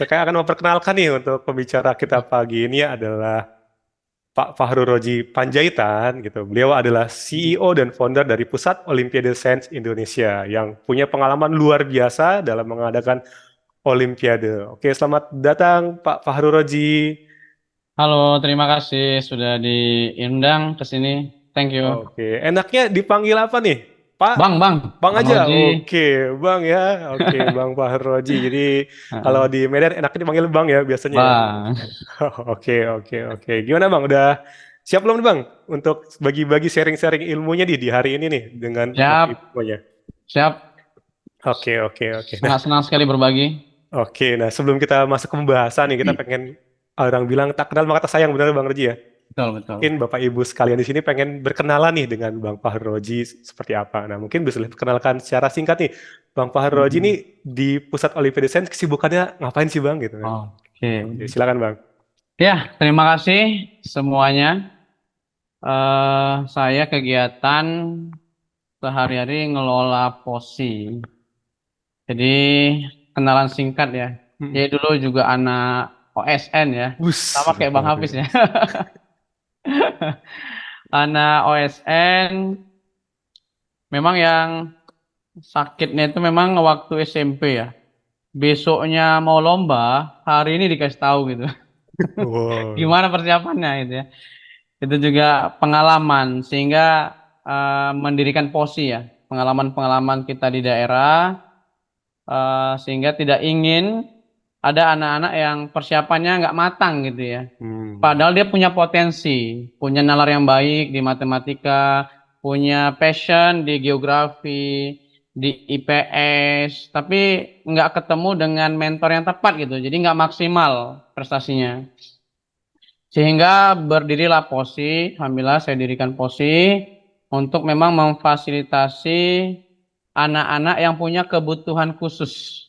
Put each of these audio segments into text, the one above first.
Saya akan memperkenalkan nih untuk pembicara kita pagi ini adalah Pak Fahru Roji Panjaitan gitu. Beliau adalah CEO dan founder dari Pusat Olimpiade Sains Indonesia yang punya pengalaman luar biasa dalam mengadakan Olimpiade. Oke, selamat datang Pak Fahru Roji. Halo, terima kasih sudah diundang ke sini. Thank you. Oke, enaknya dipanggil apa nih? Pak, Bang Bang aja. Roji. Oke, Bang ya. Oke, Bang Fahru Roji. Jadi kalau Heeh. di Medan enaknya dipanggil Bang ya biasanya ya. Bang, Oke, oke, oke. Gimana Bang? Udah siap belum nih Bang untuk bagi-bagi sharing-sharing ilmunya di hari ini nih dengan Bapak siap, Ibunya? siap. Oke, oke, oke. Nah, Sangat senang sekali berbagi. oke. Nah, sebelum kita masuk ke pembahasan nih, kita pengen orang bilang tak kenal maka tak sayang, benar Bang Reji ya? Betul, Mungkin betul. Bapak Ibu sekalian di sini pengen berkenalan nih dengan Bang Fahru Roji seperti apa. Nah, mungkin bisa perkenalkan secara singkat nih. Bang Fahru Roji ini Mm-mm. di Pusat Olimpiade Sains kesibukannya ngapain sih Bang gitu kan? Oke. Oke, silakan Bang. Ya, terima kasih semuanya. Saya kegiatan sehari-hari ngelola posi. Jadi, kenalan singkat ya. Hmm. Jadi dulu juga anak OSN ya. Bus, Sama kayak Bang luar Hafiz ya. biasa. Anak OSN memang yang sakitnya itu memang waktu SMP ya. Besoknya mau lomba, hari ini dikasih tahu gitu. Wow. Gimana persiapannya gitu ya. Itu juga pengalaman sehingga mendirikan posi ya. Pengalaman-pengalaman kita di daerah sehingga tidak ingin ada anak-anak yang persiapannya nggak matang gitu ya. Hmm. Padahal dia punya potensi, punya nalar yang baik di matematika, punya passion di geografi, di IPS, tapi nggak ketemu dengan mentor yang tepat gitu. Jadi nggak maksimal prestasinya. Sehingga berdirilah POSI, alhamdulillah saya dirikan POSI untuk memang memfasilitasi anak-anak yang punya kebutuhan khusus.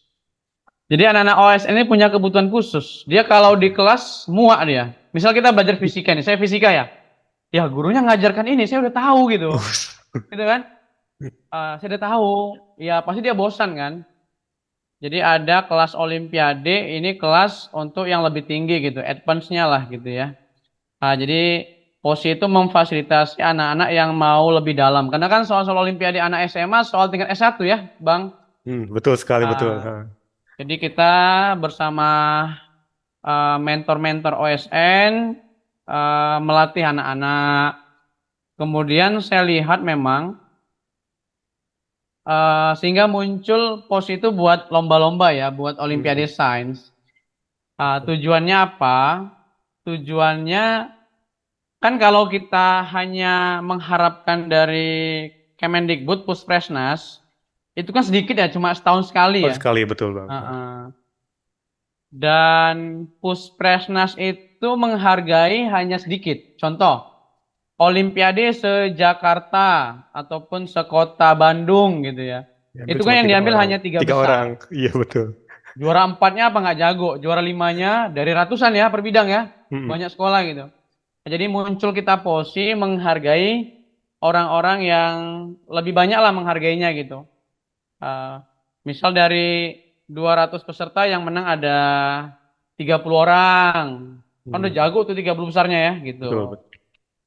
Jadi anak-anak OSN ini punya kebutuhan khusus. Dia kalau di kelas muak dia. Misal kita belajar fisika nih, saya fisika ya. Ya gurunya ngajarkan ini, saya udah tahu gitu. Gitu kan? Saya udah tahu. Ya pasti dia bosan kan. Jadi ada kelas olimpiade, ini kelas untuk yang lebih tinggi gitu, advance-nya lah gitu ya. Jadi POSI itu memfasilitasi anak-anak yang mau lebih dalam. Karena kan soal-soal olimpiade anak SMA, soal tingkat S1 ya, Bang. Betul sekali betul. Ah, jadi kita bersama mentor-mentor OSN melatih anak-anak. Kemudian saya lihat memang sehingga muncul pos itu buat lomba-lomba ya, buat Olimpiade Hmm. Sains. Tujuannya apa? Tujuannya kan kalau kita hanya mengharapkan dari Kemendikbud, Puspresnas, itu kan sedikit ya, cuma setahun sekali Oh ya. sekali betul bang. Heeh. Dan Puspresnas itu menghargai hanya sedikit. Contoh, Olimpiade se-Jakarta ataupun sekota Bandung gitu ya. Diambil Itu kan cuma yang tiga diambil orang. hanya tiga Tiga orang. besar. Iya betul. Juara empatnya apa nggak jago, juara limanya dari ratusan ya per bidang ya, Hmm. banyak sekolah gitu. Jadi muncul kita posi menghargai orang-orang yang lebih banyak lah menghargainya gitu. Eh, Misal dari 200 peserta yang menang ada 30 orang, kan udah Hmm. jago tuh 30 besarnya ya gitu. Betul betul.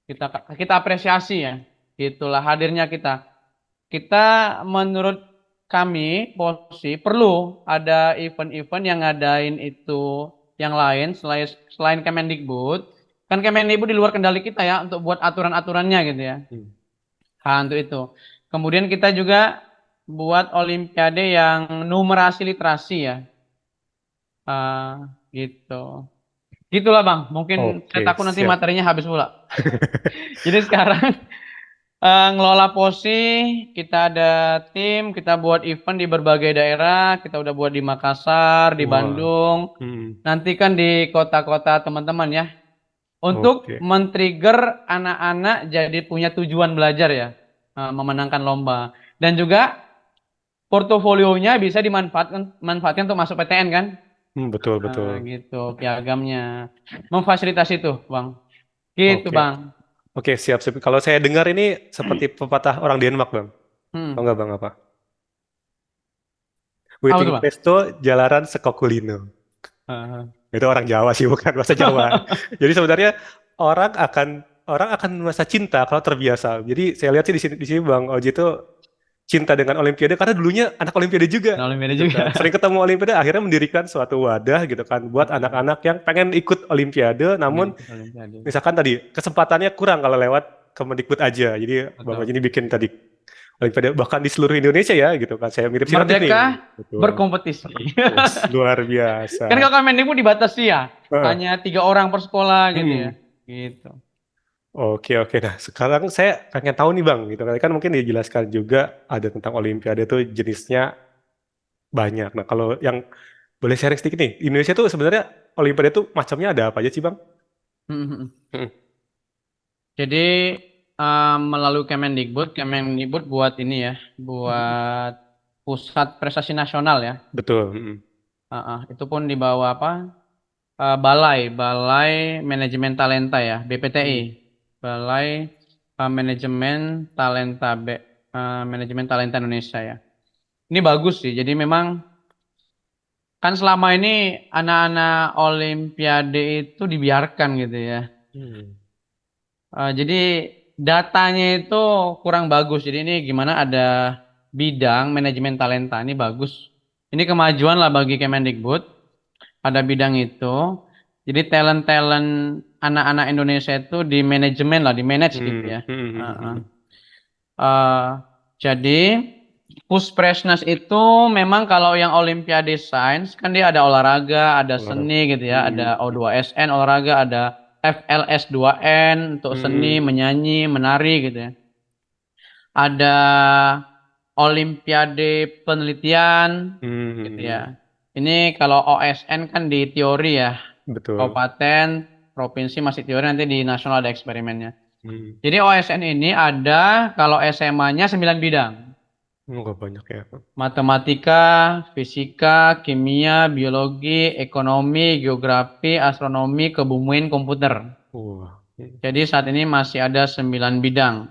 Kita kita apresiasi ya, itulah hadirnya kita. Kita menurut kami posisi perlu ada event-event yang ngadain itu yang lain selain Kemendikbud. Kan Kemendikbud di luar kendali kita ya untuk buat aturan-aturannya gitu ya. Hmm. Untuk itu. Kemudian kita juga buat olimpiade yang numerasi literasi ya. Gitu. Gitulah Bang. Mungkin saya Oke takut nanti siap. materinya habis pula. Jadi sekarang ngelola posi, kita ada tim, kita buat event di berbagai daerah, kita udah buat di Makassar, di Wah. Bandung, Hmm. nanti kan di kota-kota teman-teman ya, untuk Oke. men-trigger anak-anak jadi punya tujuan belajar ya, memenangkan lomba. Dan juga portofolionya bisa manfaatkan untuk masuk PTN kan, Betul betul. gitu, piagamnya, memfasilitasi itu, Bang. Gitu, Oke. Bang. Oke siap siap. Kalau saya dengar ini seperti pepatah orang Denmark bang. Hmm. Oh enggak bang apa? Apa Waiting tuh, Bang? Presto jalaran sekokulino. Heeh. Itu orang Jawa sih, bukan bahasa Jawa. Jadi sebenarnya orang akan orang akan merasa cinta kalau terbiasa. Jadi saya lihat sih di sini Bang Oji itu cinta dengan Olimpiade karena dulunya anak Olimpiade juga Nah, Olimpiade gitu juga. kan. Sering ketemu Olimpiade akhirnya mendirikan suatu wadah gitu kan buat Betul. anak-anak yang pengen ikut Olimpiade Pengen namun ikut Olimpiade. misalkan tadi kesempatannya kurang kalau lewat Kemendikbud aja. Jadi Bang Oji Betul. ini bikin tadi Olimpiade bahkan di seluruh Indonesia ya gitu kan. Saya mirip si Latif nih. Merdeka Betul. berkompetisi. Wes, luar Kan biasa. kalau Kemendikbud dibatasi ya, Heeh. hanya 3 orang per sekolah gitu ya. Hmm. Gitu. Oke, oke. Nah, sekarang saya pengen tahu nih Bang, gitu kan mungkin dijelaskan juga ada tentang Olimpiade itu jenisnya banyak. Nah, kalau yang boleh sharing sedikit nih, Indonesia tuh sebenarnya Olimpiade tuh macamnya ada apa aja sih Bang? Mhm. Hmm. Jadi melalui Kemendikbud, Kemendikbud buat ini ya, buat pusat prestasi nasional ya. Betul. Hmm. Itu pun di bawah apa? Balai Manajemen Talenta ya, BPTI. Hmm. Balai Manajemen Talenta Manajemen Talenta Indonesia ya. Ini bagus sih. Jadi memang kan selama ini anak-anak Olimpiade itu dibiarkan gitu ya. Hmm. Jadi datanya itu kurang bagus. Jadi ini gimana ada bidang manajemen talenta ini bagus. Ini kemajuan lah bagi Kemendikbud. Ada bidang itu. Jadi talent-talent anak-anak Indonesia itu di manajemen lah, di manage gitu Hmm. ya. Hmm. Hmm. Uh, Hmm. uh. Hmm. Uh, jadi Puspresnas itu memang kalau yang Olimpiade Sains kan dia ada olahraga, ada Olahraga. seni gitu ya, Hmm. ada O2SN olahraga, ada FLS2N untuk seni, Hmm. menyanyi, menari gitu ya. Ada Olimpiade penelitian gitu ya. Hmm. Ini kalau OSN kan di teori ya, Betul. kabupaten, provinsi masih teori nanti di nasional ada eksperimennya. Hmm. Jadi OSN ini ada kalau SMA-nya 9 bidang. Nggak banyak ya. Matematika, fisika, kimia, biologi, ekonomi, geografi, astronomi, kebumian, komputer. Wah. Hmm. Jadi saat ini masih ada 9 bidang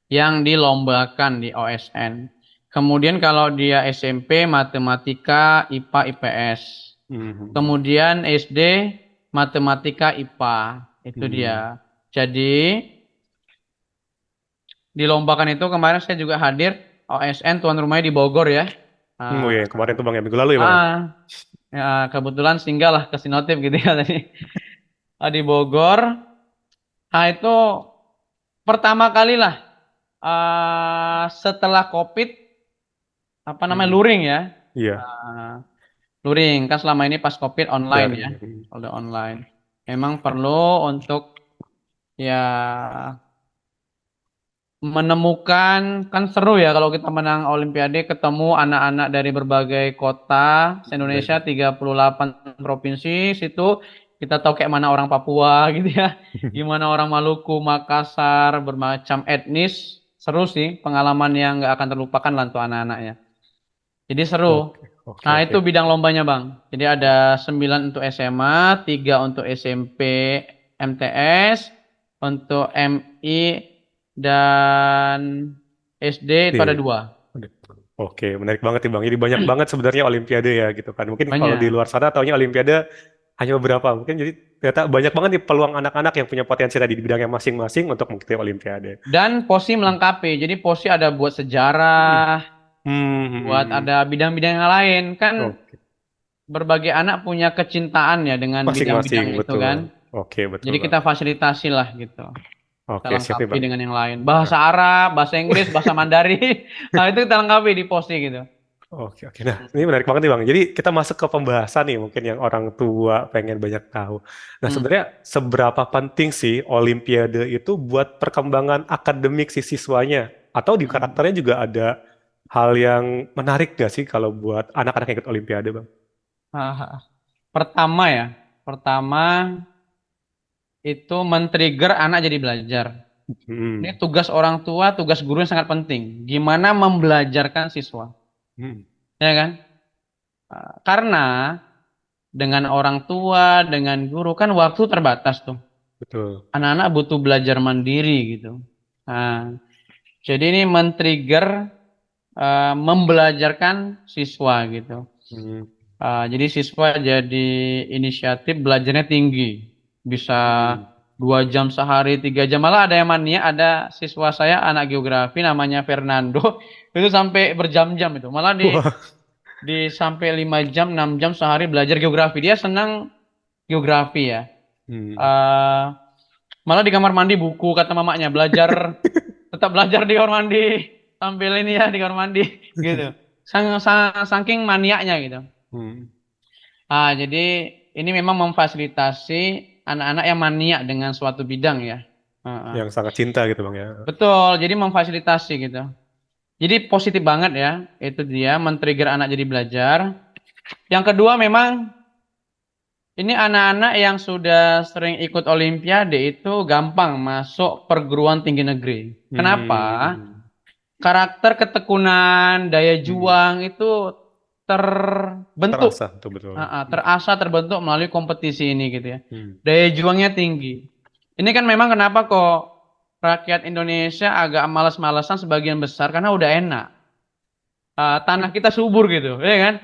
yang dilombakan di OSN. Kemudian kalau dia SMP, matematika, IPA, IPS. Hmm. Kemudian SD, matematika, IPA. Itu Hmm. dia. Jadi dilombakan itu kemarin saya juga hadir OSN tuan rumahnya di Bogor ya. Hmm. Oh Ah, ya, kemarin tuh Bang ya, minggu lalu ya Bang ya? ah, ya, kebetulan singgah lah ke Sinotif gitu ya tadi. Di Bogor. Nah itu pertama kali lah setelah COVID apa namanya Hmm. luring ya. Iya, Ah, luring kan selama ini pas COVID online ya, daring. Hmm. udah online. Memang perlu untuk ya menemukan kan seru ya kalau kita menang Olimpiade ketemu anak-anak dari berbagai kota Baik. se-Indonesia 38 provinsi situ kita tahu kayak mana orang Papua gitu ya gimana orang Maluku Makassar bermacam etnis seru sih pengalaman yang nggak akan terlupakan lah untuk anak-anaknya jadi seru Oke, oke, nah oke. itu bidang lombanya Bang jadi ada 9 untuk SMA 3 untuk SMP MTS untuk MI dan SD itu ada Iya. 2. Udah. Oke, menarik banget nih Bang. Jadi banyak banget sebenarnya Olimpiade ya gitu kan. Mungkin kalau di Banyak. luar sana taunya Olimpiade hanya beberapa. Mungkin jadi ternyata banyak banget nih peluang anak-anak yang punya potensi tadi di bidangnya masing-masing untuk mengikuti Olimpiade. Dan POSI melengkapi. Jadi POSI ada buat Hmm, sejarah, hmm, hmm, buat hmm. ada bidang-bidang yang lain. Kan Oke, berbagai anak punya kecintaan ya dengan masing-masing bidang-bidang itu betul. kan. Oke, betul Jadi Bang. kita fasilitasi lah gitu. Kita Oke, siap nih lengkapi Bang. dengan yang lain. Nah, Bahasa Arab, bahasa Inggris, bahasa Mandarin. Nah itu kita lengkapi di POSI gitu. oke, oke. Nah, ini menarik banget nih Bang. Jadi kita masuk ke pembahasan nih, mungkin yang orang tua pengen banyak tahu. Nah, Hmm. sebenarnya seberapa penting sih Olimpiade itu buat perkembangan akademik si siswanya? Atau di Hmm. karakternya juga ada hal yang menarik gak sih kalau buat anak-anak yang ikut Olimpiade, Bang? Ah, Pertama ya, pertama itu men-trigger anak jadi belajar. Ini Hmm, tugas orang tua, tugas guru yang sangat penting. Gimana membelajarkan siswa, hmm, ya kan? Karena dengan orang tua, dengan guru kan waktu terbatas tuh. betul. Anak-anak butuh belajar mandiri gitu. Nah, jadi ini men-trigger membelajarkan siswa gitu. Hmm, Jadi siswa jadi inisiatif belajarnya tinggi, bisa Hmm. 2 jam sehari, 3 jam. Malah ada yang mania, ada siswa saya anak geografi namanya Fernando, itu sampai berjam-jam itu. Malah Wah. di sampai 5 jam, 6 jam sehari belajar geografi. Dia senang geografi ya. Hmm. Eh, Malah di kamar mandi buku kata mamanya belajar, tetap belajar di kamar mandi, sambil ini ya di kamar mandi gitu. Saking maniaknya gitu. Hmm. Jadi ini memang memfasilitasi anak-anak yang maniak dengan suatu bidang ya. Heeh. Yang sangat cinta gitu Bang ya. Betul, jadi memfasilitasi gitu. Jadi positif banget ya, itu dia men-trigger anak jadi belajar. Yang kedua memang ini anak-anak yang sudah sering ikut Olimpiade itu gampang masuk perguruan tinggi negeri. Kenapa? Hmm. Karakter ketekunan, daya Hmm. juang itu terbentuk, Terasa tuh betul. Hmm. terasah terbentuk melalui kompetisi ini gitu ya. Hmm. Daya juangnya tinggi. Ini kan memang kenapa kok rakyat Indonesia agak malas-malasan sebagian besar karena udah enak. Tanah kita subur gitu, ya kan?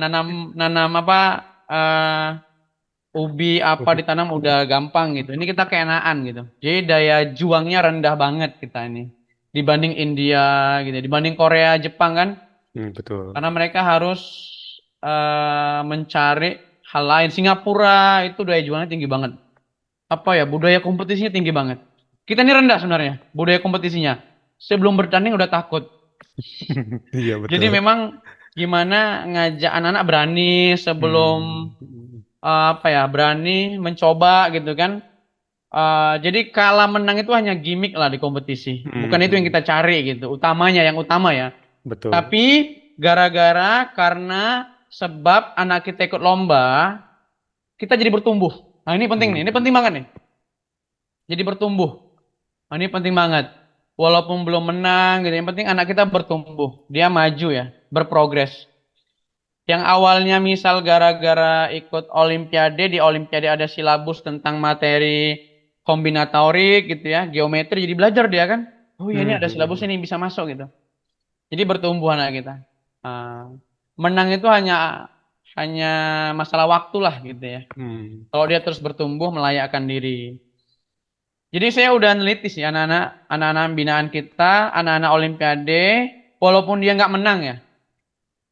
Nanam nanam apa ubi apa ditanam udah gampang gitu. Ini kita keenaan gitu. Jadi daya juangnya rendah banget kita ini dibanding India gitu, dibanding Korea, Jepang kan? Hmm, betul. Karena mereka harus mencari hal lain. Singapura itu daya juangnya tinggi banget. Apa ya, budaya kompetisinya tinggi banget. Kita ini rendah sebenarnya, budaya kompetisinya. Sebelum bertanding udah takut. Iya Jadi betul. memang gimana ngajak anak-anak berani sebelum Hmm. apa ya, berani mencoba gitu kan. Jadi kalah menang itu hanya gimmick lah di kompetisi. Bukan itu yang Hmm. kita cari gitu. Utamanya, yang utama ya. Betul. Tapi gara-gara karena sebab anak kita ikut lomba, kita jadi bertumbuh. Nah ini penting nih, ini Hmm. penting banget nih. Jadi bertumbuh. Nah, ini penting banget. Walaupun belum menang gitu, yang penting anak kita bertumbuh. Dia maju ya, berprogres. Yang awalnya misal gara-gara ikut olimpiade, di olimpiade ada silabus tentang materi kombinatorik gitu ya, geometri, jadi belajar dia kan. Oh iya ini ada silabus Hmm. ini bisa masuk gitu. Jadi bertumbuh anak kita. Ah, menang itu hanya hanya masalah waktu lah gitu ya. Hmm. Kalau dia terus bertumbuh melayakkan diri. Jadi saya udah neliti sih anak-anak binaan kita, anak-anak Olimpiade, walaupun dia nggak menang ya.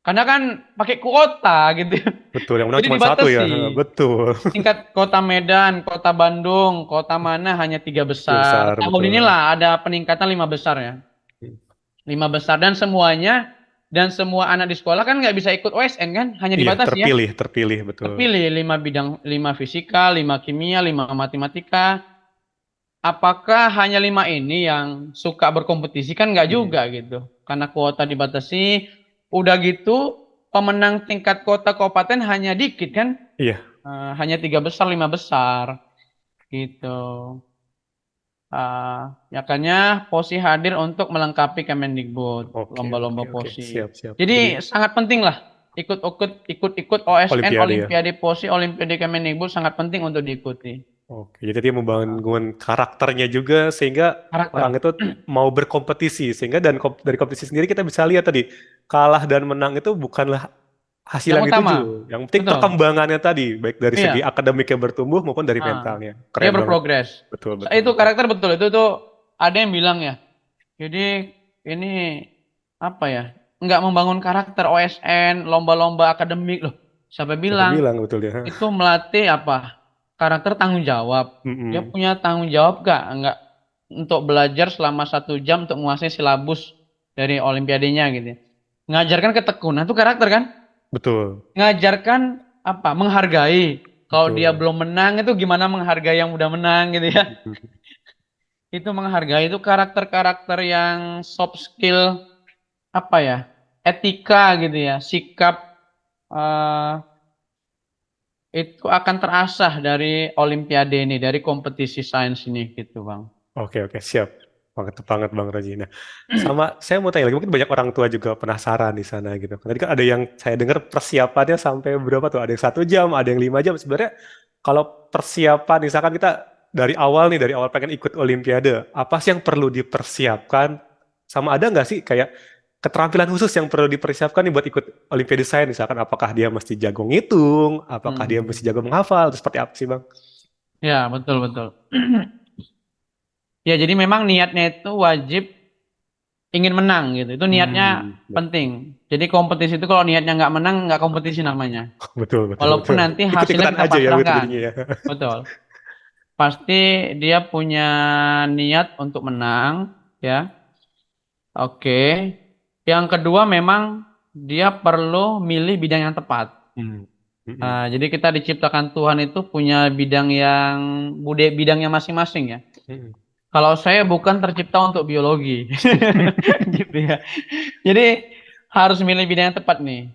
Karena kan pakai kuota gitu. Betul. Yang menang Jadi cuma satu ya. dibatasi. Betul. Tingkat kota Medan, kota Bandung, kota mana hanya 3 besar. Besar Tahun betul. inilah ada peningkatan 5 besar ya. 5 besar dan semuanya dan semua anak di sekolah kan nggak bisa ikut OSN kan, hanya Iya, dibatasi ya. terpilih, terpilih betul. Terpilih 5 bidang, 5 fisika, 5 kimia, 5 matematika. Apakah hanya 5 ini yang suka berkompetisi kan nggak Hmm. juga gitu. Karena kuota dibatasi, udah gitu pemenang tingkat kota kabupaten hanya dikit kan. Iya. Hanya 3 besar, 5 besar gitu. Ya makanya POSI hadir untuk melengkapi Kemendikbud, Oke, oke, lomba-lomba oke. POSI. Siap, siap. Jadi Jadi sangat penting lah ikut OSN, Olimpiade ya. Olimpiade POSI, Olimpiade Kemendikbud sangat penting untuk diikuti. Oke, jadi dia membangun karakternya juga sehingga orang Karakter itu mau berkompetisi sehingga dari kompetisi sendiri kita bisa lihat tadi kalah dan menang itu bukanlah hasil yang yang dituju. utama, Yang penting betul. perkembangannya tadi baik dari segi Iya. akademiknya bertumbuh maupun dari Ah, mentalnya. dia Keren banget. berprogres. Betul, betul, Itu betul. karakter betul itu tuh ada yang bilang ya. Jadi ini apa ya? Nggak membangun karakter OSN, lomba-lomba akademik loh. Siapa Siapa bilang bilang betul ya? itu melatih apa? Karakter tanggung jawab. Dia Mm-mm. punya tanggung jawab gak? Nggak untuk belajar selama 1 jam untuk menguasai silabus dari olimpiadenya gitu, ya. Ngajarkan ketekunan itu karakter kan? Betul, Ngajarkan apa? Menghargai. Kalau dia betul. belum menang itu gimana menghargai yang udah menang gitu ya. Itu menghargai itu karakter-karakter yang soft skill apa ya? Etika gitu ya, sikap eh, itu akan terasah dari olimpiade ini, dari kompetisi sains ini gitu, Bang. Oke, oke, siap. Banget banget Bang Roji. Nah, sama saya mau tanya lagi, mungkin banyak orang tua juga penasaran di sana gitu. Tadi kan ada yang saya dengar persiapannya sampai berapa tuh? Ada yang 1 jam, ada yang 5 jam. Sebenarnya kalau persiapan, misalkan kita dari awal pengen ikut Olimpiade, apa sih yang perlu dipersiapkan? Sama ada nggak sih kayak keterampilan khusus yang perlu dipersiapkan nih buat ikut Olimpiade Sains, misalkan apakah dia mesti jago ngitung, apakah dia mesti Hmm. jago menghafal, atau seperti apa sih Bang? Ya, betul betul. Ya, jadi memang niatnya itu wajib ingin menang gitu. Itu niatnya penting. Jadi kompetisi itu kalau niatnya nggak menang, nggak kompetisi namanya. betul, betul, Walaupun betul. nanti hasilnya Ikut-ikutan kita aja ya gitu pasrahkan. jadinya ya. Betul. Pasti dia punya niat untuk menang, ya. Oke. Yang kedua memang dia perlu milih bidang yang tepat. Hmm. Mm-mm. Jadi kita diciptakan Tuhan itu punya bidang yang bidangnya masing-masing ya. Mm-mm. Kalau saya bukan tercipta untuk biologi, gitu ya. Jadi harus milih bidang yang tepat nih.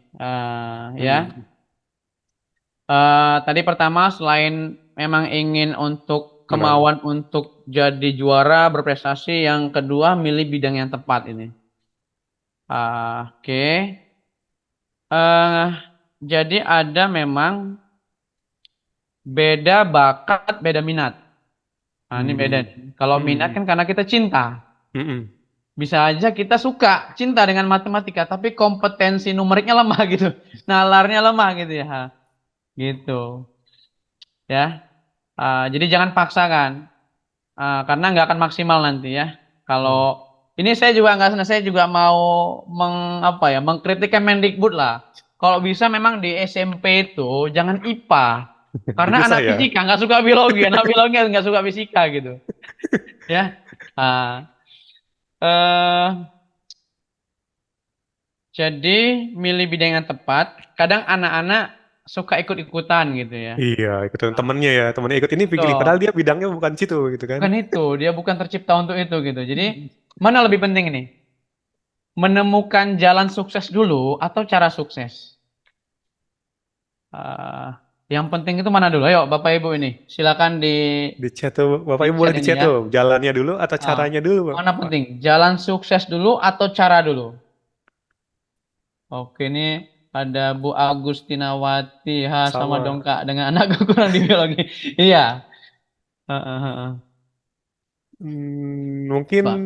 Ya. Mm-mm. Tadi pertama selain memang ingin untuk Menang. kemauan untuk jadi juara berprestasi, yang kedua milih bidang yang tepat ini. Oke. Eh, jadi ada memang beda bakat, beda minat. Nah, ini beda Hmm. nih. Kalau minat Mm-mm. kan karena kita cinta. Mm-mm. Bisa aja kita suka, cinta dengan matematika, tapi kompetensi numeriknya lemah gitu. Nalarnya lemah gitu ya. Gitu. Ya. Jadi jangan paksakan. Karena nggak akan maksimal nanti ya. Kalau Hmm. ini saya juga nggak, saya juga mau apa ya, mengkritik Kemendikbud lah. Kalau bisa memang di SMP itu jangan IPA, karena Itu anak saya. fisika nggak suka biologi, anak biologi nggak suka fisika gitu. Ya, Ah, eh, jadi milih bidang yang tepat. Kadang anak-anak suka ikut-ikutan gitu ya. Iya, ikutan temennya ya. Temennya ikut ini begini. Padahal Betul. dia bidangnya bukan situ gitu kan. Bukan itu, dia bukan tercipta untuk itu gitu. Jadi mana lebih penting ini? Menemukan jalan sukses dulu atau cara sukses? Eh, yang penting itu mana dulu? Ayo, Bapak Ibu ini, silakan Di chat tuh, Bapak di Ibu chat boleh di ini chat ya. tuh. Jalannya dulu atau Ah, caranya dulu, Bang? mana penting? Jalan sukses dulu atau cara dulu? Oke, ini ada Bu Agustinawati, sama dong Sama. Kak dengan anakku kurang di biologi. Iya. Heeh, heeh. Mungkin Pak,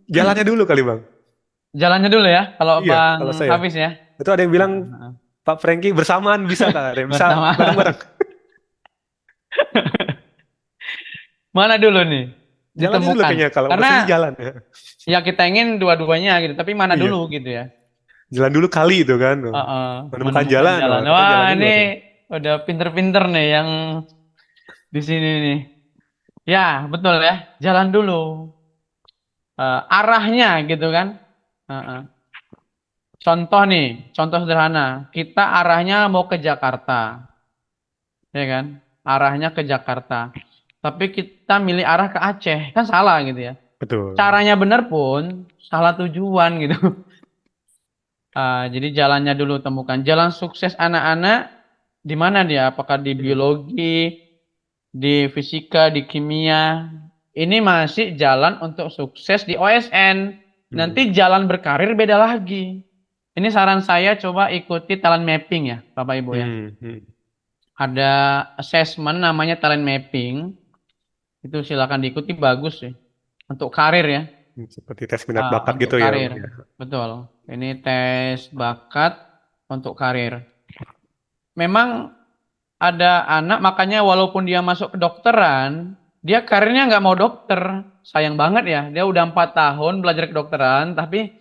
jalannya dulu kali, Bang. jalannya dulu ya, kalau Iya, Bang kalau saya. Hafiz ya. Itu ada yang bilang, Heeh, heeh. Pak Franky bersamaan bisa, Kak? Ada yang bisa Pertama, bareng-bareng. mana dulu nih Jalannya dulu ditemukan? kayaknya. Kalau Karena posisi jalan ya. ya kita ingin dua-duanya gitu, tapi mana Iya. dulu gitu ya. Jalan dulu kali itu kan. Menemukan Menemukan jalan, jalan. kita Wah, jalan dulu ini tuh. udah pinter-pinter nih yang di sini nih. Ya, betul ya. Jalan dulu. Arahnya gitu kan. Heeh. Contoh nih, contoh sederhana. Kita arahnya mau ke Jakarta, ya kan? Arahnya ke Jakarta. Tapi kita milih arah ke Aceh, kan salah gitu ya. Betul. Caranya benar pun salah tujuan gitu. Jadi jalannya dulu temukan. Jalan sukses anak-anak di mana dia? Apakah di Hmm. biologi, di fisika, di kimia? Ini masih jalan untuk sukses di OSN. Hmm. Nanti jalan berkarir beda lagi. Ini saran saya, coba ikuti talent mapping ya, Bapak Ibu ya. Hmm. Hmm. Ada assessment namanya talent mapping. Itu silakan diikuti, bagus sih. Untuk karir ya. Seperti tes minat bakat Untuk gitu ya, karir. Bang ya. Betul. Ini tes bakat untuk karir. Memang ada anak, makanya walaupun dia masuk kedokteran, dia karirnya nggak mau dokter. Sayang banget ya, dia udah 4 tahun belajar kedokteran, tapi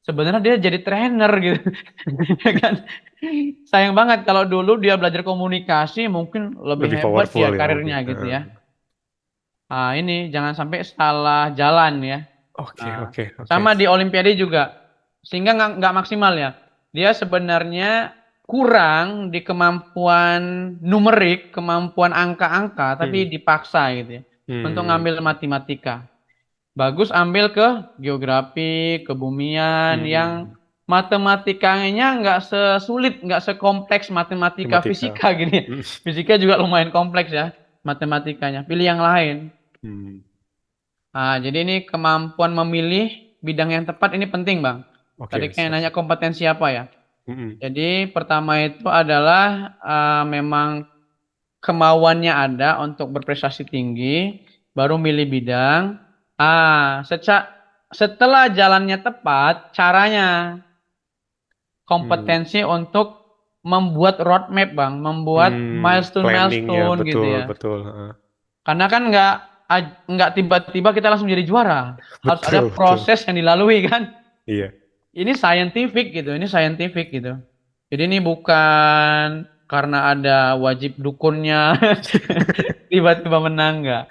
sebenarnya dia jadi trainer gitu. Ya kan? Sayang banget, kalau dulu dia belajar komunikasi mungkin lebih Lebih hebat powerful ya ya mungkin. karirnya gitu ya. Ini jangan sampai salah jalan ya. Oke, Nah, oke, oke. sama di Olimpiade juga, sehingga nggak maksimal ya. Dia sebenarnya kurang di kemampuan numerik, kemampuan angka-angka, tapi Hmm. dipaksa gitu ya untuk Hmm. ngambil matematika. Bagus ambil ke geografi, kebumian, yang Hmm. matematikanya nggak sesulit, nggak sekompleks matematika Matematika. fisika gini. Hmm. Fisika juga lumayan kompleks ya matematikanya. Pilih yang lain. Hmm. Jadi ini kemampuan memilih bidang yang tepat ini penting, Bang. Tadi Oke, kayak siap, nanya siap. kompetensi apa ya? Hmm. Jadi pertama itu adalah memang kemauannya ada untuk berprestasi tinggi, baru milih bidang. Setelah jalannya tepat, caranya. Hmm. kompetensi untuk membuat roadmap, Bang, membuat Planning ya, milestone-milestone gitu betul, ya. betul. Karena kan nggak tiba-tiba kita langsung jadi juara. Harus ada Betul, betul. proses yang dilalui kan. Iya. Ini scientific gitu, ini scientific gitu. Jadi ini bukan karena ada wajib dukunnya tiba-tiba menang nggak.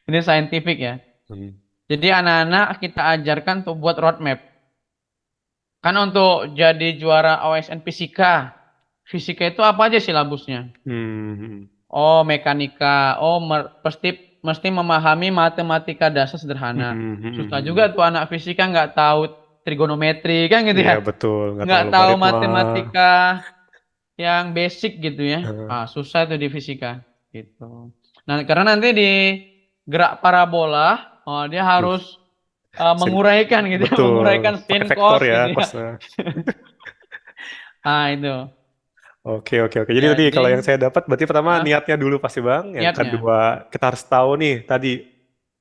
Ini scientific ya. Hmm. Jadi anak-anak kita ajarkan untuk buat roadmap. Kan untuk jadi juara OSN fisika, fisika itu apa aja silabusnya? Hmm. Oh, mekanika. Oh, pasti mesti memahami matematika dasar Hmm. sederhana. Hmm. Hmm. Susah juga Hmm. tuh anak fisika nggak tahu trigonometri kan gitu Iya, ya. betul. Nggak tahu Nggak tahu logaritma. matematika yang basic gitu ya. Eh, Ah, susah itu di fisika gitu. Nah, karena nanti di gerak parabola, oh dia duh, harus sin- menguraikan gitu ya, betul. menguraikan Pakai sin vektor cos ya, gitu ya. cosnya. Ah, itu. Oke, oke, oke. Jadi tadi Jadi, kalau yang saya dapat, berarti pertama ah, niatnya dulu pasti Bang. Yang niatnya. kedua, kita harus tahu nih tadi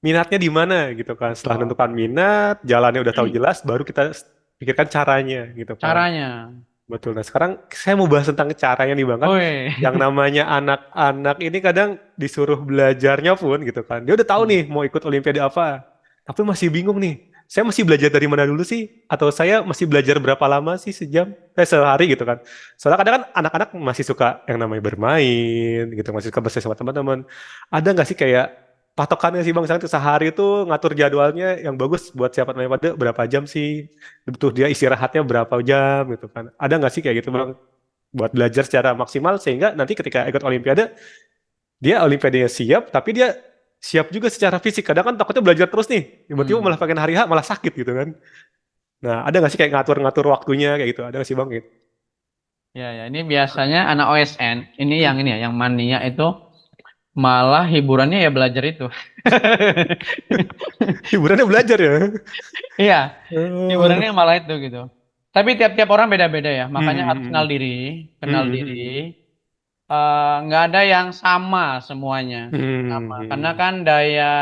minatnya di mana gitu kan. Setelah Betul. menentukan minat, jalannya udah tahu jelas, baru kita pikirkan caranya gitu kan. Caranya. Betul. Nah, sekarang saya mau bahas tentang caranya nih Bang kan. Woi. Yang namanya anak-anak ini kadang disuruh belajarnya pun gitu kan. Dia udah tahu nih mau ikut Olimpiade apa. Tapi masih bingung nih. Saya mesti belajar dari mana dulu sih? Atau saya mesti belajar berapa lama sih sejam? Sehari gitu kan. Soalnya kadang kan anak-anak masih suka yang namanya bermain gitu. Masih suka bersama sama teman-teman. Ada nggak sih kayak patokannya sih Bang? Misalnya tuh sehari itu ngatur jadwalnya yang bagus buat siapa namanya pada berapa jam sih? Butuh dia istirahatnya berapa jam gitu kan. Ada nggak sih kayak gitu Bang? Buat belajar secara maksimal sehingga nanti ketika ikut Olimpiade dia Olimpiadanya siap tapi dia siap juga secara fisik. Kadang kan takutnya belajar terus nih, tiba-tiba malah Hmm. pengen hari H malah sakit gitu kan. Nah, ada nggak sih kayak ngatur-ngatur waktunya kayak gitu? Ada nggak sih Bang gitu? Ya, ya. Ini biasanya anak OSN, ini ya, yang mania itu malah hiburannya ya belajar itu. Hiburannya belajar ya. Iya, Oh. hiburannya malah itu gitu. Tapi tiap-tiap orang beda-beda ya, makanya harus kenal Hmm. diri, kenal Hmm. diri. Hmm. Nggak ada yang sama semuanya, sama. Karena Hmm. kan daya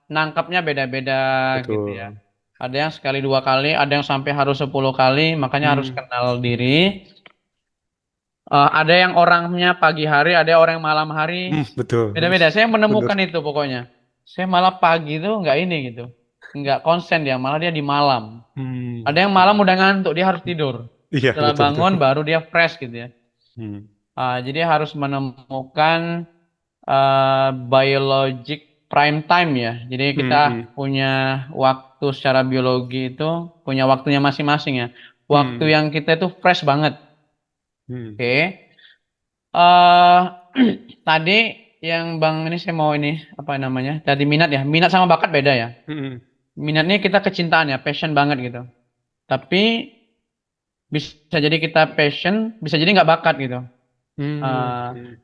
nangkapnya beda-beda gitu ya. Betul. Ada yang sekali 2 kali, ada yang sampai harus 10 kali, makanya harus Hmm. kenal diri. Ada yang orangnya pagi hari, ada orang yang malam hari. Betul. Beda-beda. Saya Bener. menemukan itu pokoknya. Saya malah pagi itu nggak ini gitu. Nggak konsen dia, malah dia di malam. Ada Hmm. yang malam udah ngantuk, dia harus tidur. Iya, Setelah betul betul. bangun baru dia fresh gitu ya. Hmm. Jadi harus menemukan biologic prime time ya. Jadi kita Hmm. punya waktu secara biologi itu punya waktunya masing-masing ya. Waktu Hmm. yang kita itu fresh banget. Hmm. Oke. eh Tadi yang Bang ini saya mau ini apa namanya? Tadi minat ya. Minat sama bakat beda ya. Hmm. Minatnya kita kecintaan ya, passion banget gitu. Tapi bisa jadi kita passion, bisa jadi nggak bakat gitu. Hmm. Eh, Hmm.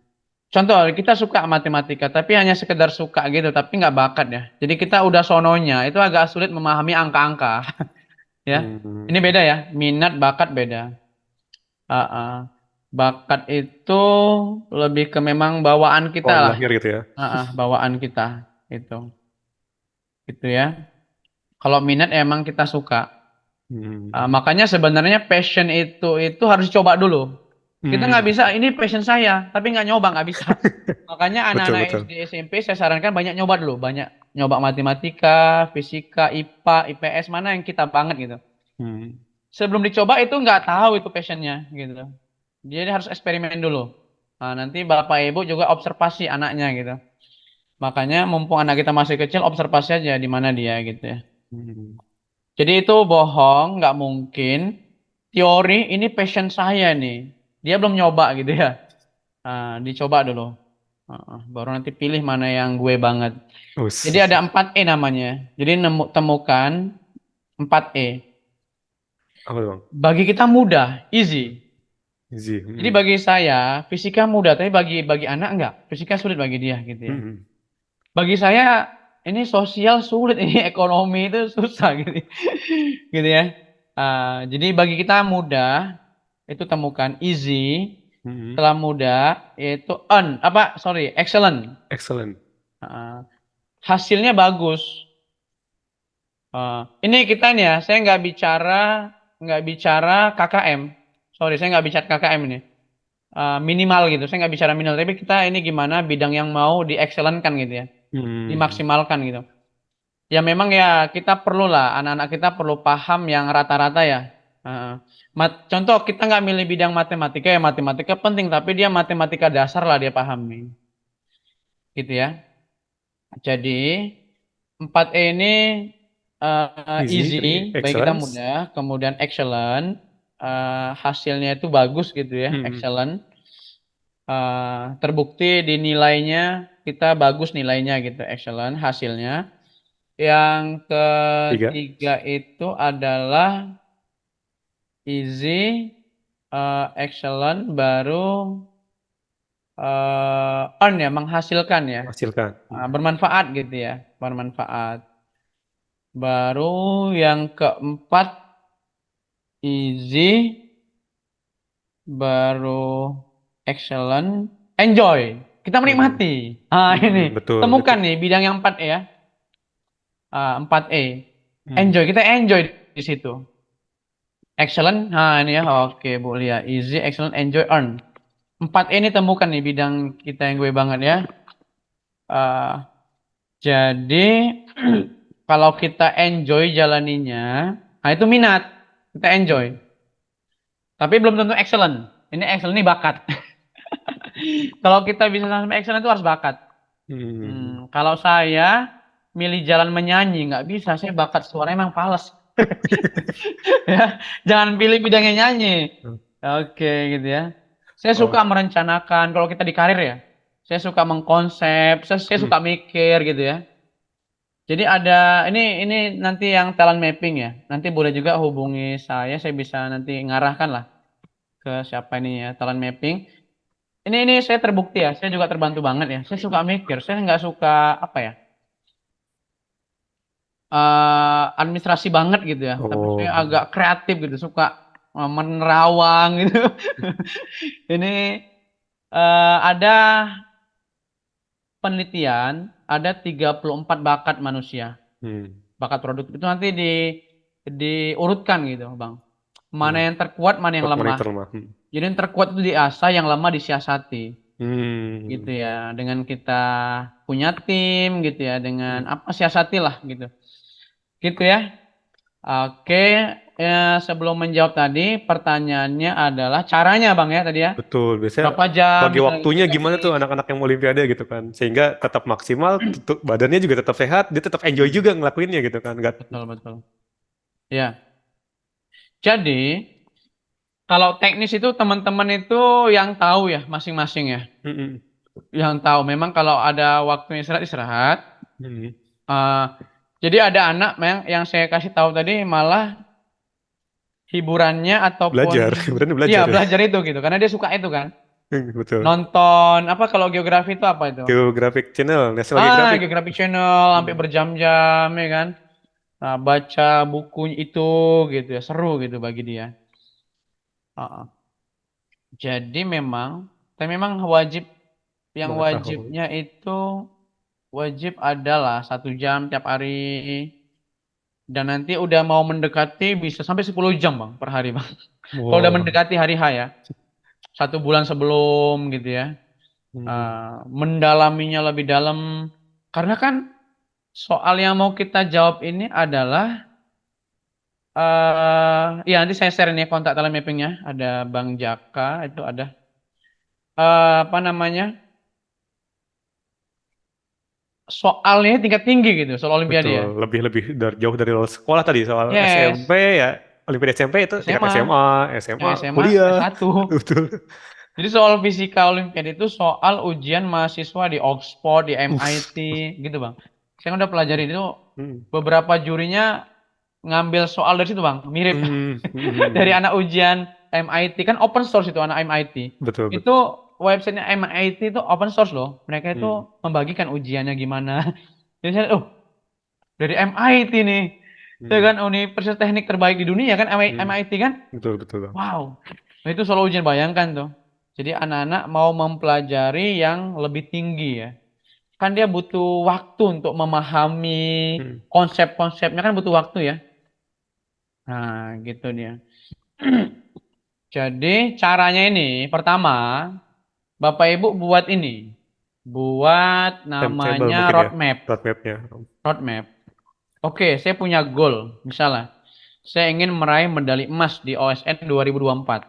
Contoh kita suka matematika, tapi hanya sekedar suka gitu, tapi nggak bakat ya. Jadi kita udah sononya, itu agak sulit memahami angka-angka ya. Hmm. Ini beda ya, minat bakat beda. Ah, ah. Bakat itu lebih ke memang bawaan kita Bawaan lah. lahir gitu ya. Bawaan kita itu gitu ya. Kalau minat emang kita suka. Hmm. Makanya sebenarnya passion itu harus coba dulu. Kita nggak bisa ini passion saya, tapi nggak nyoba nggak bisa. Makanya Betul, anak-anak betul. SD SMP saya sarankan banyak nyoba dulu, banyak nyoba matematika, fisika, IPA, IPS mana yang kita banget gitu. Hmm. Sebelum dicoba itu nggak tahu itu passionnya gitu. Jadi harus eksperimen dulu. Nanti bapak ibu juga observasi anaknya gitu. Makanya mumpung anak kita masih kecil, observasi aja di mana dia gitu ya. Hmm. Jadi itu bohong, nggak mungkin. Teori ini passion saya nih. Dia belum nyoba gitu ya. Dicoba dulu. Baru nanti pilih mana yang gue banget. Jadi ada Us. 4E namanya. Jadi temukan 4E. Apa tuh, Bang? Bagi kita mudah, easy. Easy. Jadi Hmm. bagi saya fisika mudah, tapi bagi anak enggak. Fisika sulit bagi dia gitu ya. Hmm. Bagi saya ini sosial sulit, ini ekonomi itu susah gitu, gitu ya. Jadi bagi kita mudah itu temukan easy, Hmm. setelah mudah yaitu excellent. Excellent. Ah, Hasilnya bagus. Ini kita nih ya, saya nggak bicara KKM. sorry saya nggak bicara KKM ini. Minimal gitu. Saya nggak bicara minimal, tapi kita ini gimana bidang yang mau diexcellentkan gitu ya, Hmm. dimaksimalkan gitu. Ya memang ya kita perlu lah, anak-anak kita perlu paham yang rata-rata ya. Heeh. Contoh kita nggak milih bidang matematika ya matematika penting, tapi dia matematika dasar lah dia pahami, gitu ya. Jadi 4E ini Easy easy, tadi, bagi kita excellence. mudah, kemudian excellent, hasilnya itu bagus gitu ya, Hmm. excellent. Terbukti di nilainya kita bagus nilainya gitu, excellent hasilnya. Yang Tiga. ketiga itu adalah easy, excellent, baru earn ya, menghasilkan ya. Hasilkan. Bermanfaat gitu ya, bermanfaat. Baru yang keempat easy, baru excellent, enjoy. Kita Hmm. menikmati. Ini Betul, temukan betul. nih bidang yang 4 ya. 4E. Hmm. Enjoy, kita enjoy di situ. Excellent. Nah, ini ya. Oke, Bu Lia. Easy, excellent, enjoy, earn. 4E ini temukan nih bidang kita yang gue banget ya. Ah, jadi kalau kita enjoy jalaninya, nah itu minat. Kita enjoy. Hmm. Tapi belum tentu excellent. Ini excellent ini bakat. Kalau kita bisa sampai excellent itu harus bakat. Hmm. Kalau saya milih jalan menyanyi nggak bisa, saya bakat suaranya emang fals. Ya, jangan pilih bidangnya nyanyi. Oke, gitu ya. Saya suka Oh. merencanakan kalau kita di karir ya. Saya suka mengkonsep, saya Hmm. suka mikir gitu ya. Jadi ada ini nanti yang talent mapping ya. Nanti boleh juga hubungi saya bisa nanti ngarahkan lah ke siapa ini ya talent mapping. Ini saya terbukti ya, saya juga terbantu banget ya. Saya suka mikir, saya nggak suka apa ya, administrasi banget gitu ya. Tapi saya Oh. agak kreatif gitu, suka menerawang gitu. Ini ada penelitian, ada 34 bakat manusia. Hmm. Bakat produktif itu nanti diurutkan gitu, Bang. Mana Hmm. yang terkuat, mana yang Buat lemah. monitor mah. Hmm. Jadi yang terkuat itu diasah, yang lemah disiasati. Gitu Hmm. ya. Dengan kita punya tim gitu ya, dengan Hmm. apa siasati lah gitu. Gitu ya. Oke, ya, sebelum menjawab tadi, pertanyaannya adalah caranya, Bang ya tadi ya. Betul, biasanya Berapa jam bagi misalnya gitu waktunya kita gimana tuh fix. anak-anak yang mau Olimpiade gitu kan, sehingga tetap maksimal, badannya juga tetap sehat, dia tetap enjoy Hmm, juga ngelakuinnya gitu kan, nggak. betul betul. Ya. Jadi, kalau teknis itu teman-teman itu yang tahu ya masing-masing ya. Mm-mm. Yang tahu memang kalau ada waktunya istirahat istirahat. Mm. Eh, jadi ada anak yang saya kasih tahu tadi malah hiburannya ataupun Belajar, berarti iya belajar ya. belajar itu gitu karena dia suka itu kan. Betul. Nonton apa kalau geografi itu apa itu? Geographic Channel, National Geographic. Geografi Channel sampai Hmm. berjam-jam ya kan. Nah, baca buku itu gitu ya seru gitu bagi dia. Heeh. Jadi memang, tapi memang wajib yang Mengetahui. wajibnya itu wajib adalah 1 jam tiap hari dan nanti udah mau mendekati bisa sampai 10 jam bang per hari bang. Kalau udah Wow. mendekati hari H ya, 1 bulan sebelum gitu ya, Hmm. mendalaminya lebih dalam karena kan soal yang mau kita jawab ini adalah ya nanti saya share ini kontak talent mappingnya ada Bang Jaka itu ada apa namanya soalnya tingkat tinggi gitu soal Olimpiade Betul, ya. lebih-lebih dari jauh dari lulus sekolah tadi soal SMP Yes, ya, Olimpiade SMP itu tingkat SMA, SMA, SMA, yang SMA kuliah. S1. Betul. Jadi soal fisika Olimpiade itu soal ujian mahasiswa di Oxford, di Uff. MIT, gitu Bang. Saya udah pelajari itu Hmm. beberapa jurinya ngambil soal dari situ Bang, mirip Hmm. dari Hmm. anak ujian MIT kan open source itu anak MIT. Betul, Itu betul. websitenya MIT itu open source loh. Mereka itu Hmm. membagikan ujiannya gimana. Jadi saya, oh dari MIT nih, itu Hmm. kan Universitas Teknik terbaik di dunia kan Hmm. MIT kan. Betul, betul, Bang. Wow, nah, itu soal ujian bayangkan tuh. Jadi anak-anak mau mempelajari yang lebih tinggi ya. Kan dia butuh waktu untuk memahami Hmm. konsep-konsepnya kan butuh waktu ya. Nah, gitu dia. Jadi caranya ini, pertama, Bapak Ibu buat ini. Buat Timetable namanya mungkin ya, roadmap. roadmapnya. Roadmap. Oke, saya punya goal. Misalnya, saya ingin meraih medali emas di OSN 2024.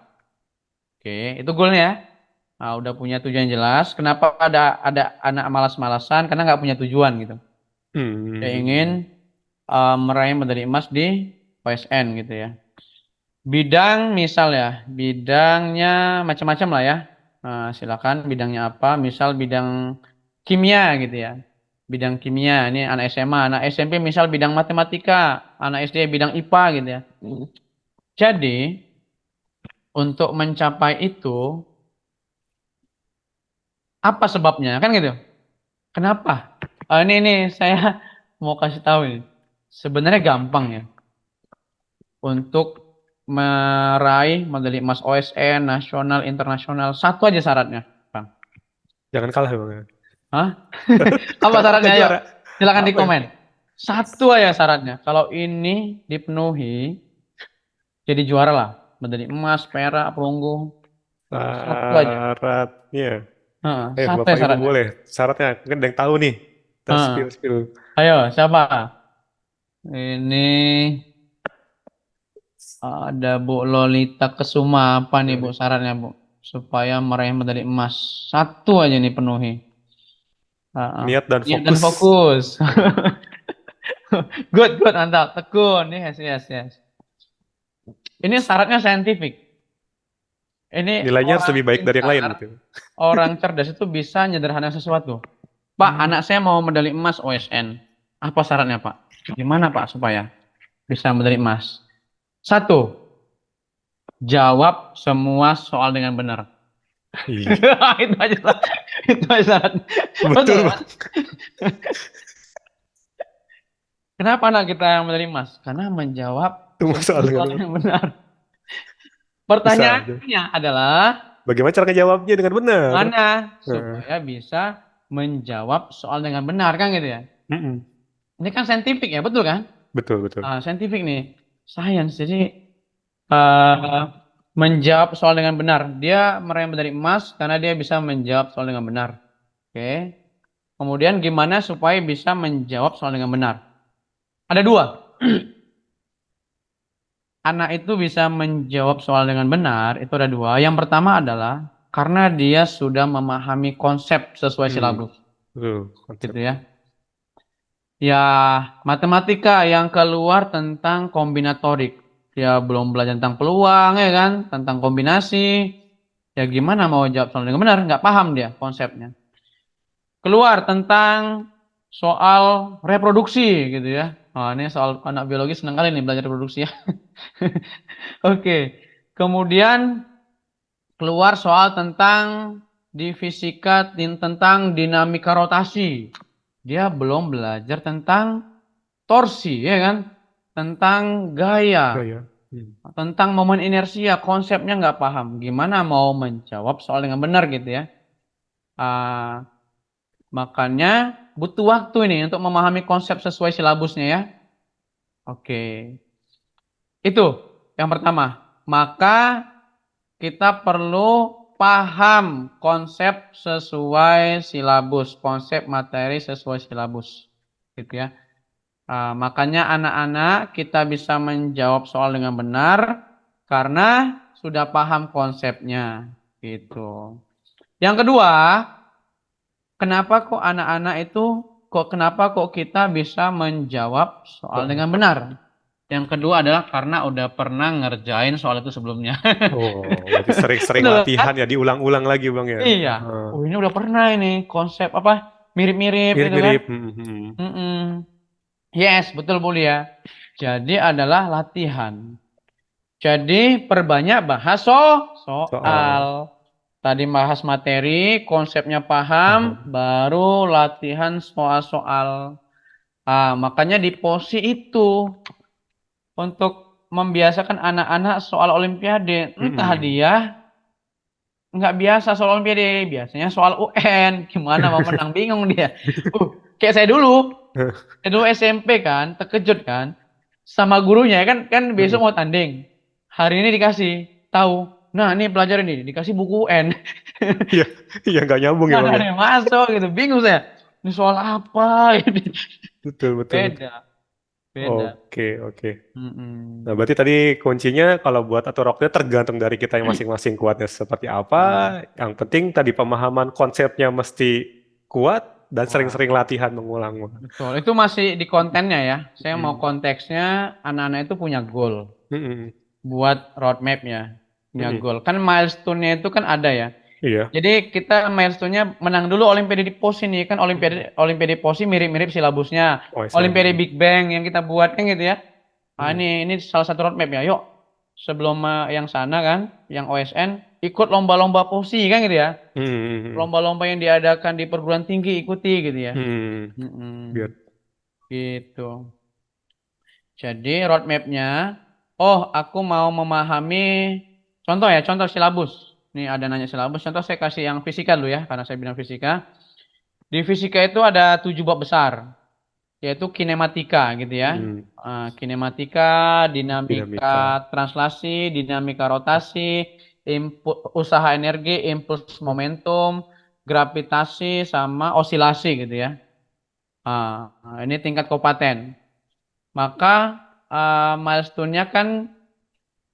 Oke, itu goalnya ya. Nah, udah punya tujuan jelas. Kenapa ada anak malas-malasan? Karena nggak punya tujuan gitu. Saya ingin Hmm. meraih medali emas di OSN gitu ya. Bidang misal ya, bidangnya macam-macam lah ya. Nah, silakan bidangnya apa? Misal bidang kimia gitu ya. Bidang kimia ini anak SMA, anak SMP misal bidang matematika, anak SD bidang IPA gitu ya. Jadi, untuk mencapai itu apa sebabnya? Kan gitu. Kenapa? Ini saya mau kasih tahu ini. Sebenarnya gampang ya untuk meraih medali emas OSN, nasional, internasional. Satu aja syaratnya, Bang. Jangan kalah Bang ya. Hah? Apa Kenapa syaratnya? nggak Ayo, juara? silakan di Apa ya? komen. Satu aja syaratnya. Kalau ini dipenuhi, jadi juara lah. Medali emas, perak, perunggu. Satu aja. Syaratnya. Heeh, satu Bapak ya Ibu syaratnya. boleh. Syaratnya mungkin ada yang tahu nih. Kita Heeh. spill-spill. Ayo, siapa? Ini ada Bu Lolita Kesuma. Apa nih Bu syaratnya Bu? Supaya meraih medali emas. Satu aja nih penuhi. Heeh. Niat dan Niat dan fokus. fokus. Good, good, mantap. Tekun. Yes, yes, yes. Ini syaratnya saintifik. Ini Nilainya harus orang lebih baik dari yang lain pintar, gitu. orang cerdas itu bisa nyederhana sesuatu. Pak, Hmm. anak saya mau medali emas OSN. Apa syaratnya, Pak? Gimana, Pak, supaya bisa medali emas? Satu, jawab semua soal dengan benar. Ih, Itu aja, itu aja syaratnya. Betul betul ya? Bang. Kenapa anak kita yang medali emas? Karena menjawab Semua semua soal soal dengan dengan benar. bisa aja. Pertanyaannya adalah, Bagaimana cara ngejawabnya dengan benar? mana Nah, supaya bisa menjawab soal dengan benar, kan gitu ya? mm-mm. Ini kan saintifik ya, betul kan? Betul, betul. Saintifik nih, science. Jadi eh, menjawab soal dengan benar. Dia meraih medali emas karena dia bisa menjawab soal dengan benar. Oke. Kemudian gimana supaya bisa menjawab soal dengan benar? Ada dua. Anak itu bisa menjawab soal dengan benar, itu ada dua. Yang pertama adalah karena dia sudah memahami konsep sesuai Hmm, silabus, betul konsep. gitu ya. Ya, matematika yang keluar tentang kombinatorik. Ya, belum belajar tentang peluang, ya kan? Tentang kombinasi. Ya, gimana mau jawab soal dengan benar? Nggak paham dia konsepnya. Keluar tentang soal reproduksi, gitu ya. Nah, ini soal anak biologi senang kali nih belajar reproduksi ya. Oke. Kemudian keluar soal tentang di fisika tentang dinamika rotasi. Dia belum belajar tentang torsi, ya kan? Tentang Oh gaya, ya. Hmm. tentang momen inersia, konsepnya nggak paham. Gimana mau menjawab soal dengan benar gitu ya? Ah, makanya butuh waktu ini untuk memahami konsep sesuai silabusnya ya. Oke, itu yang pertama. Maka kita perlu paham konsep sesuai silabus, konsep materi sesuai silabus, gitu ya. Makanya anak-anak kita bisa menjawab soal dengan benar karena sudah paham konsepnya, gitu. Yang kedua, kenapa kok anak-anak itu kenapa kok kita bisa menjawab soal Soal. dengan benar? Yang kedua adalah karena udah pernah ngerjain soal itu sebelumnya. Oh, berarti sering-sering Betul kan? latihan ya, diulang-ulang lagi Bang ya. Iya. Heeh. Oh, ini udah pernah ini konsep apa mirip-mirip gitu kan? Mirip-mirip. Hmm. Mm-mm. Yes, betul Bu ya. Jadi adalah latihan. Jadi perbanyak bahas soal. Soal. Tadi bahas materi, konsepnya paham, Paham. baru latihan soal-soal. Makanya di posi itu untuk membiasakan anak-anak soal Olimpiade. Entah Mm-mm. dia nggak biasa soal Olimpiade, biasanya soal UN. Gimana mau menang bingung dia. Kayak saya dulu. Saya dulu SMP kan, terkejut kan. Sama gurunya kan kan besok Mm-mm. mau tanding. Hari ini dikasih tahu. Nah, ini pelajaran ini dikasih buku UN. Iya, iya nggak nyambung ya Nggak bang ya. ada yang masuk gitu. Bingung saya. Ini soal apa ini? Betul, betul, betul. Beda, beda. Oke, oke. Nah, Mm-mm. berarti tadi kuncinya kalau buat atur waktunya tergantung dari kita yang masing-masing kuatnya seperti apa. Nah, Yang penting tadi pemahaman konsepnya mesti kuat dan wah, sering-sering latihan mengulang-ulang. betul. Itu masih di kontennya ya. Saya mau Hmm. konteksnya anak-anak itu punya goal Hmm. buat roadmap-nya. Punya Hmm. goal. Kan milestone-nya itu kan ada ya. Iya. Jadi kita milestone-nya menang dulu Olimpiade di POS ini kan Hmm. Olimpiade POS ini mirip-mirip silabusnya. OSN. Olimpiade Big Bang yang kita buat kan gitu ya. Ah Hmm. ini salah satu roadmap ya. Yuk sebelum yang sana kan, yang OSN ikut lomba-lomba POSI kan gitu ya. Hmm. Lomba-lomba yang diadakan di perguruan tinggi ikuti gitu ya. Hmm. Biar. Mm-mm, gitu. Jadi roadmapnya, oh aku mau memahami, contoh ya, contoh silabus. Nih ada nanya silabus, contoh saya kasih yang fisika dulu ya, karena saya bidang fisika. Di fisika itu ada 7 bab besar, yaitu kinematika gitu ya. Hmm. Kinematika, Dinamika. dinamika translasi, dinamika rotasi, usaha energi, impuls momentum, gravitasi, sama osilasi gitu ya. Ini tingkat kabupaten. Maka milestone-nya kan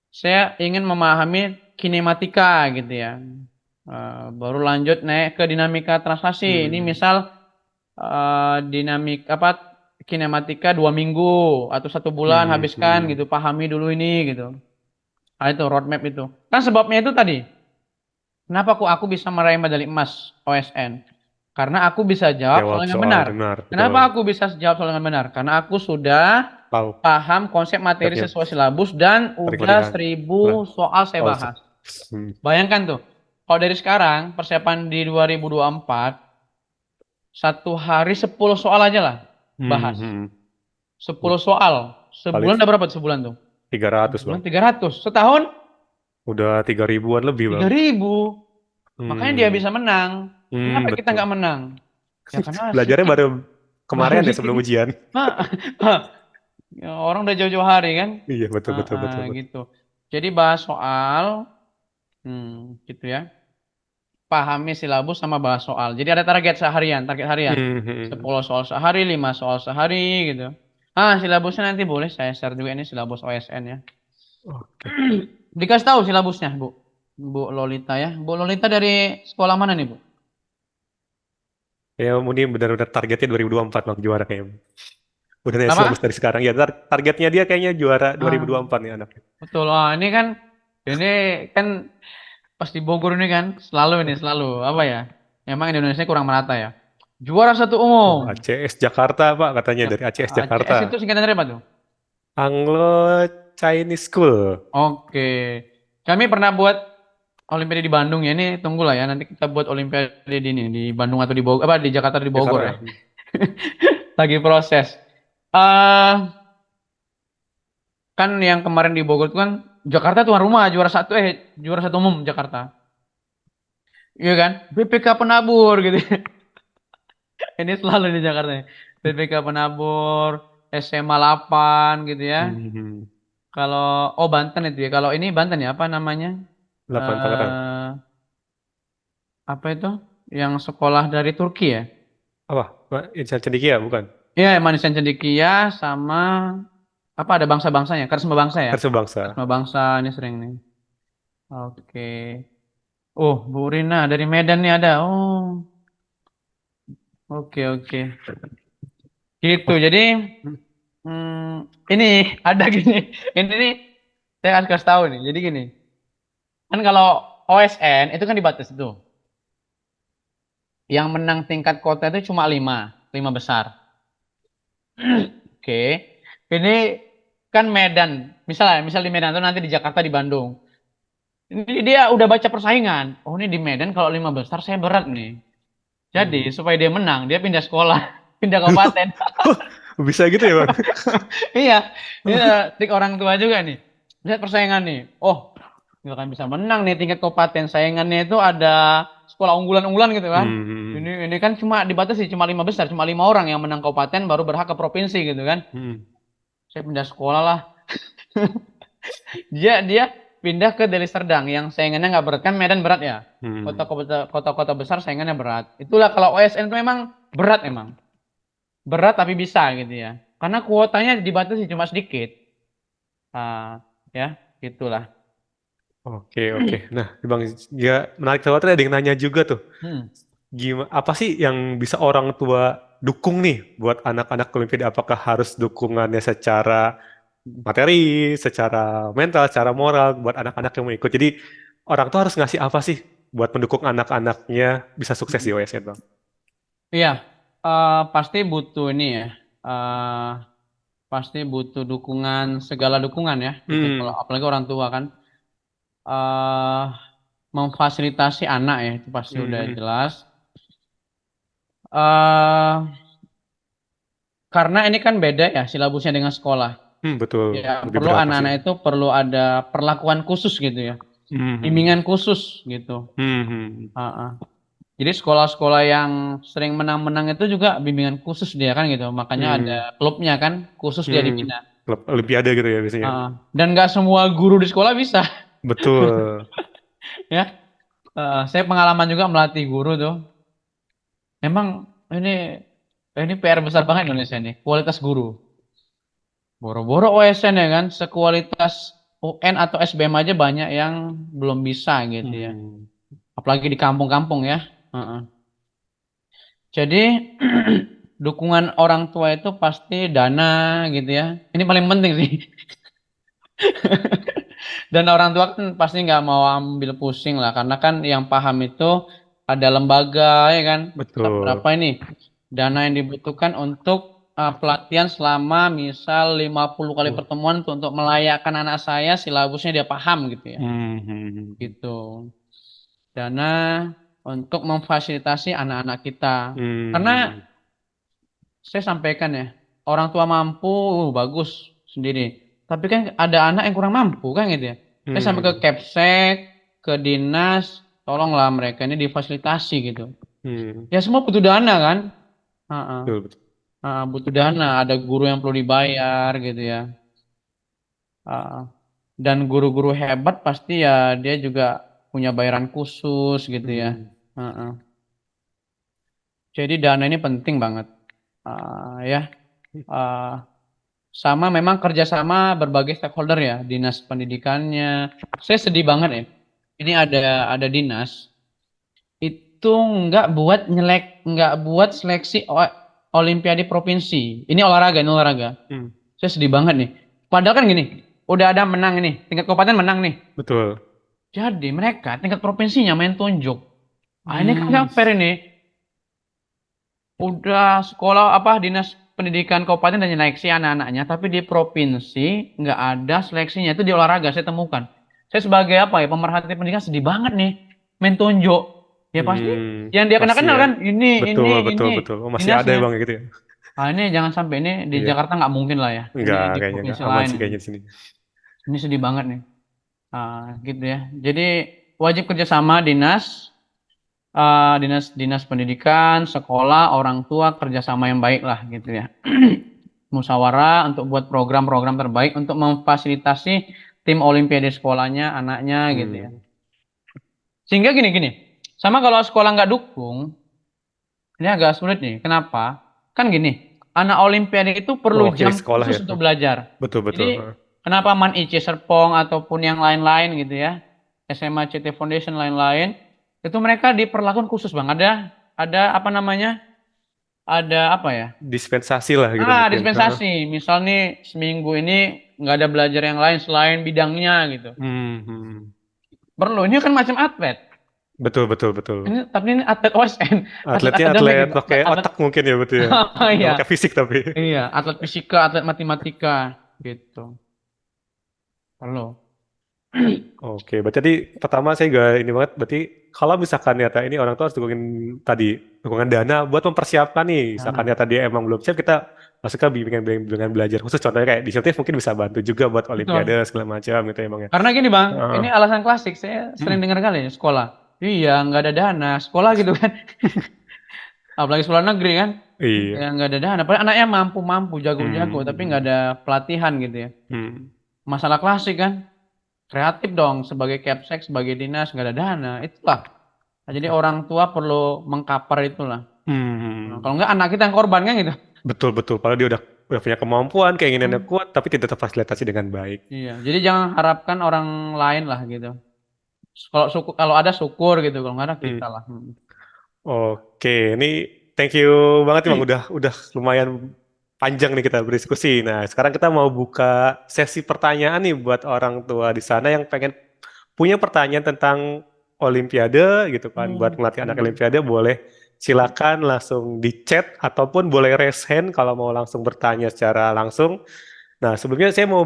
saya ingin memahami kinematika gitu ya. Baru lanjut naik ke dinamika translasi. Ini Hmm. misal dinamik apa kinematika 2 minggu atau 1 bulan Hmm. habiskan Hmm. gitu. Pahami dulu ini gitu. Nah, itu roadmap itu. Kan sebabnya itu tadi. Kenapa aku bisa meraih medali emas OSN? Karena aku bisa jawab Jawab soal dengan soal benar. benar, betul. Kenapa aku bisa jawab soal dengan benar? Karena aku sudah Tahu. paham konsep materi Siapnya sesuai silabus dan sering udah latihan. Lah. 1.000 soal saya Oh, bahas. hmm. Bayangkan tuh, kalau dari sekarang persiapan di 2024, 1 hari 10 soal aja lah Hmm. bahas. Hmm. 10 soal. Kali Sebulan udah berapa tuh sebulan tuh? 300 Sebulan bang. 300. Setahun Udah 3.000-an lebih bang. 3.000. Makanya dia Hmm. bisa menang. Hmm, Kenapa kita betul. nggak menang? Ya karena Belajarnya sistem baru baru kemarin ya sebelum sistem. ujian. Ya, orang udah jauh-jauh hari kan? Iya, betul, betul, betul, betul. Gitu. Jadi bahas soal, gitu ya. Pahami silabus sama bahas soal. Jadi ada target harian. Hmm. Hmm. 10 soal sehari, 5 soal sehari gitu. Silabusnya nanti boleh saya share juga ini silabus OSN ya. Oke. Dikasih tahu silabusnya, Bu. Bu Lolita ya. Bu Lolita dari sekolah mana nih, Bu? Ya, ini benar-benar targetnya 2024 bang, juara kayaknya. Udah nih silabus Kenapa? dari sekarang. Ya, targetnya dia kayaknya juara Ah, 2024 nih anaknya. betul. Ini kan pas di Bogor ini kan selalu apa ya? Emang Indonesia kurang merata ya. Juara satu Oh, umum. ACS Jakarta, Pak, katanya Ya, dari ACS Jakarta. ACS itu singkatan dari apa tuh? Anglo Chinese School. Oke. Kami pernah buat Olimpiade di Bandung ya. Ini tunggulah ya. Nanti kita buat Olimpiade di ini di Bandung atau di Bogor, apa di Jakarta atau di Bogor ya. Jakarta. Lagi proses. eh Kan yang kemarin di Bogor itu kan Jakarta tuan rumah juara satu umum Jakarta. Iya kan? BPK penabur gitu. Ini selalu di Jakarta. BPK penabur, SMA 8 gitu ya. Hmm. Kalau Banten itu ya. Kalau ini Banten ya apa namanya? 8 Tangerang. eh Apa itu? Yang sekolah dari Turki ya? Apa? Pak, Insan Cendikia bukan? Iya, Manisan Cendekia sama apa ada bangsa-bangsanya? Karisma Bangsa ya? Harsu Bangsa. Karisma Bangsa ini sering nih. Oke. Oh, Bu Rina dari Medan nih ada. Oh, oke oke. Gitu. Oh. Jadi Hmm. ini ada gini. Ini nih saya harus kasih tahu nih. Jadi gini. Kan kalau OSN itu kan dibatasi tuh. Yang menang tingkat kota itu cuma 5 besar. Oke. Ini kan Medan. Misal di Medan tuh nanti di Jakarta di Bandung. Ini dia udah baca persaingan. Oh ini di Medan kalau 5 besar saya berat nih. Jadi Hmm. supaya dia menang, dia pindah sekolah, pindah kabupaten. Bisa gitu ya, Bang? Iya, ini trik orang tua juga nih. Lihat persaingan nih. Oh, nggak akan bisa menang nih tingkat kabupaten. Saingannya itu ada sekolah unggulan-unggulan gitu kan. Hmm. Ini kan cuma dibatasi cuma 5 besar, cuma 5 orang yang menang kabupaten baru berhak ke provinsi gitu kan. Hmm. Saya pindah sekolah lah. Dia dia pindah ke Deli Serdang yang saingannya nggak berat kan Medan berat ya. Hmm. Kota-kota besar saingannya berat. Itulah kalau OSN itu memang berat emang. Berat tapi bisa gitu ya. Karena kuotanya dibatasi cuma sedikit. Ah, ya, gitulah. Oke, oke. Nah, Bang, ya menarik banget tadi ada yang nanya juga tuh. Hmm. Gimana, apa sih yang bisa orang tua dukung nih buat anak-anak Olimpiade? Apakah harus dukungannya secara materi, secara mental, secara moral buat anak-anak yang mau ikut? Jadi orang tua harus ngasih apa sih buat mendukung anak-anaknya bisa sukses di OSN, Bang? Iya, pasti butuh ini ya. eh Pasti butuh dukungan, segala dukungan ya, gitu. Kalau Hmm, apalagi orang tua kan, eh memfasilitasi anak ya, itu pasti hmm, udah hmm, jelas. eh karena ini kan beda ya silabusnya dengan sekolah. betul, Ya, lebih perlu berat pasti. anak-anak itu perlu ada perlakuan khusus gitu ya, Hmm, hmm, bimbingan khusus gitu. hmm, hmm. Ah, ah. Jadi sekolah-sekolah yang sering menang-menang itu juga bimbingan khusus dia kan gitu. Makanya ada Hmm, klubnya kan, khusus dia hmm. dibina. Klub Olimpiade gitu ya biasanya. Ah, ah. Dan nggak semua guru di sekolah bisa Betul. ya. Saya pengalaman juga melatih guru tuh. Memang ini ini PR besar banget Indonesia ini, kualitas guru. Boro-boro OSN ya kan, sekualitas UN atau SBM aja banyak yang belum bisa gitu ya. Hmm. Apalagi di kampung-kampung ya. Heeh. Jadi dukungan orang tua itu pasti dana gitu ya. Ini paling penting sih. Dan orang tua kan pasti nggak mau ambil pusing lah, karena kan yang paham itu ada lembaga ya kan. Betul. Berapa ini dana yang dibutuhkan untuk pelatihan selama misal 50 kali Wah. pertemuan untuk melayakkan anak saya silabusnya dia paham gitu ya. Hmm, hmm, hmm. Gitu. Dana untuk memfasilitasi anak-anak kita. Karena Hmm, saya sampaikan ya, orang tua mampu, bagus sendiri. Tapi kan ada anak yang kurang mampu kan gitu ya. Saya sampai ke hmm, Kepsek, ke dinas, tolonglah mereka ini difasilitasi gitu. hmm. Ya semua butuh dana kan. Heeh. Betul, betul. Butuh dana, ada guru yang perlu dibayar gitu ya. Heeh. Dan guru-guru hebat pasti ya dia juga punya bayaran khusus gitu ya. Hmm, Heeh. Jadi dana ini penting banget. Ya. Ah, Sama memang kerjasama berbagai stakeholder ya, dinas pendidikannya. Saya sedih banget ya. Ini ada dinas itu nggak buat seleksi Olimpiade provinsi. Ini olahraga, ini olahraga. hmm. Saya sedih banget nih. Padahal kan gini, udah ada menang nih, tingkat kabupaten menang nih. Betul. Jadi mereka tingkat provinsinya main tunjuk. Ini kan Hmm, nggak fair ini. Udah sekolah apa dinas pendidikan kabupaten dan seleksi anak-anaknya, tapi di provinsi nggak ada seleksinya itu di olahraga saya temukan. Saya sebagai apa ya pemerhati pendidikan sedih banget nih main tunjuk. Ya pasti yang dia kena masih kenal ya. kan Betul, betul, ini betul. Oh, masih ada ya dinasnya. Bang gitu ya. Ini jangan sampai ini di Iya. Jakarta nggak mungkin lah ya. Ini Enggak, di kayaknya enggak provinsi aman lain sih ini. kayaknya di sini. Ini sedih banget nih. Gitu ya. Jadi wajib kerjasama dinas pendidikan, sekolah, orang tua kerjasama yang baik lah gitu ya. Musyawarah untuk buat program-program terbaik untuk memfasilitasi tim olimpiade sekolahnya, anaknya gitu ya. Hmm. Sehingga gini-gini, sama kalau sekolah nggak dukung, ini agak sulit nih. Kenapa? Kan gini, anak olimpiade itu perlu Mewakili jam sekolah khusus ya. untuk belajar. Betul, Jadi betul. kenapa Man IC Serpong ataupun yang lain-lain gitu ya, SMA CT Foundation lain-lain, itu mereka diperlakukan khusus bang. Ada apa namanya? Ada apa ya? Dispensasi lah gitu mungkin. Dispensasi. Misal nih seminggu ini nggak ada belajar yang lain selain bidangnya gitu. Hmm, hmm. Perlu. Ini kan macam atlet. Betul, betul, betul. Tapi ini atlet OSN, atlet Atletnya akademik atlet gitu, pakai atlet otak mungkin ya betul ya. Nggak iya, pakai fisik tapi. iya, atlet fisika, atlet matematika gitu. Perlu. Oke, berarti tadi pertama saya juga ini banget. Berarti kalau misalkan nyata ini orang tua harus dukungin tadi dukungan dana buat mempersiapkan nih. Misalkan Nah, nyata dia emang belum siap, kita masukkan bimbingan bimbingan belajar khusus. Contohnya kayak inisiatif mungkin bisa bantu juga buat Olimpiade betul. segala macam gitu emang ya. Karena gini bang, Heeh. ini alasan klasik. Saya sering Hmm, dengar kali ya, sekolah. Iya, nggak ada dana, sekolah gitu kan. Apalagi sekolah negeri kan, iya. ya nggak ada dana. Padahal anaknya mampu-mampu, jago-jago, Hmm, tapi nggak hmm, ada pelatihan gitu ya. hmm. Masalah klasik kan. kreatif dong sebagai capsek, sebagai dinas nggak ada dana. Itulah. Nah, jadi orang tua perlu mengcover itulah. Nah, Hmm, kalau nggak anak kita yang korban kan gitu. betul betul. Padahal dia udah punya kemampuan, keinginannya Hmm. kuat, tapi tidak terfasilitasi dengan baik. Iya, jadi jangan harapkan orang lain lah gitu. Kalau ada syukur gitu, kalau nggak ada Hmm. kita lah. Hmm. Oke, ini thank you banget nih Bang. Udah lumayan panjang nih kita berdiskusi. Nah, sekarang kita mau buka sesi pertanyaan nih buat orang tua di sana yang pengen punya pertanyaan tentang Olimpiade gitu kan. Buat Hmm. ngelatih anak Hmm. Olimpiade boleh silakan langsung di chat ataupun boleh raise hand kalau mau langsung bertanya secara langsung. Nah, sebelumnya saya mau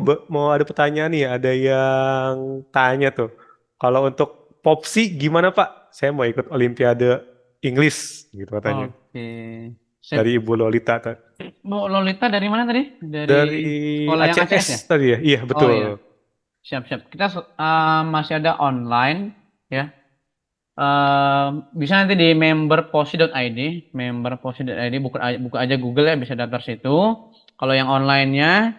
ada pertanyaan nih. Ada yang tanya tuh. Kalau untuk Popsi gimana Pak? Saya mau ikut Olimpiade Inggris gitu katanya. Oke. Dari Sip. Ibu Lolita tuh. Bu Lolita dari mana tadi? Dari Dari sekolah yang ACS ACS ya? tadi ya? Iya, Oh betul. iya, siap-siap. Kita masih ada online ya. Bisa nanti di memberposi.id, memberposi.id buka aja Google ya, bisa daftar situ. Kalau yang online-nya,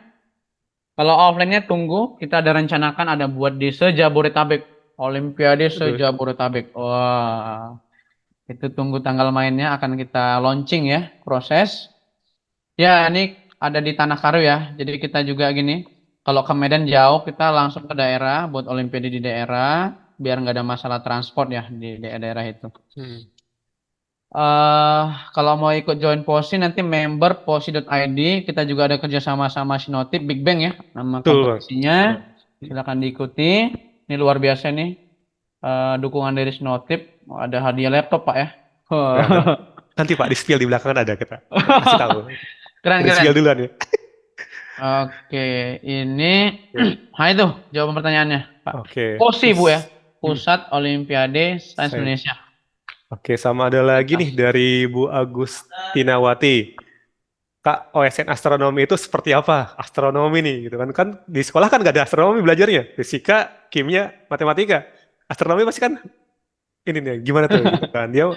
kalau offline-nya tunggu, kita ada rencanakan ada buat di se-Jabodetabek, Olimpiade Betul. se-Jabodetabek. Wah, itu tunggu tanggal mainnya akan kita launching ya, proses. Ya, ini ada di Tanah Karu ya. Jadi kita juga gini, kalau ke Medan jauh, kita langsung ke daerah buat Olimpiade di daerah, biar nggak ada masalah transport ya di daerah itu. Hmm. eh Kalau mau ikut join Posi nanti member posi.id, kita juga ada kerjasama sama Sinotip Big Bang ya, nama Betul, Bang. kompetisinya. Silakan diikuti. Ini luar biasa nih, dukungan dari Sinotip. Ada hadiah laptop Pak ya. Nah, nanti Pak di spill di belakang kan ada kita kasih tahu. Keren Dari keren. spill duluan ya. Oke, ini Oke. nah itu jawaban pertanyaannya, Pak. Oke. POSI, Bu ya. Hmm, Pusat Olimpiade Sains saya. Indonesia. Oke, sama ada lagi nih Lintas. dari Bu Agustinawati. Kak, OSN astronomi itu seperti apa? Astronomi nih, gitu kan? Kan di sekolah kan nggak ada astronomi belajarnya. Fisika, kimia, matematika. Astronomi pasti kan ini nih, gimana tuh gitu kan? Dia,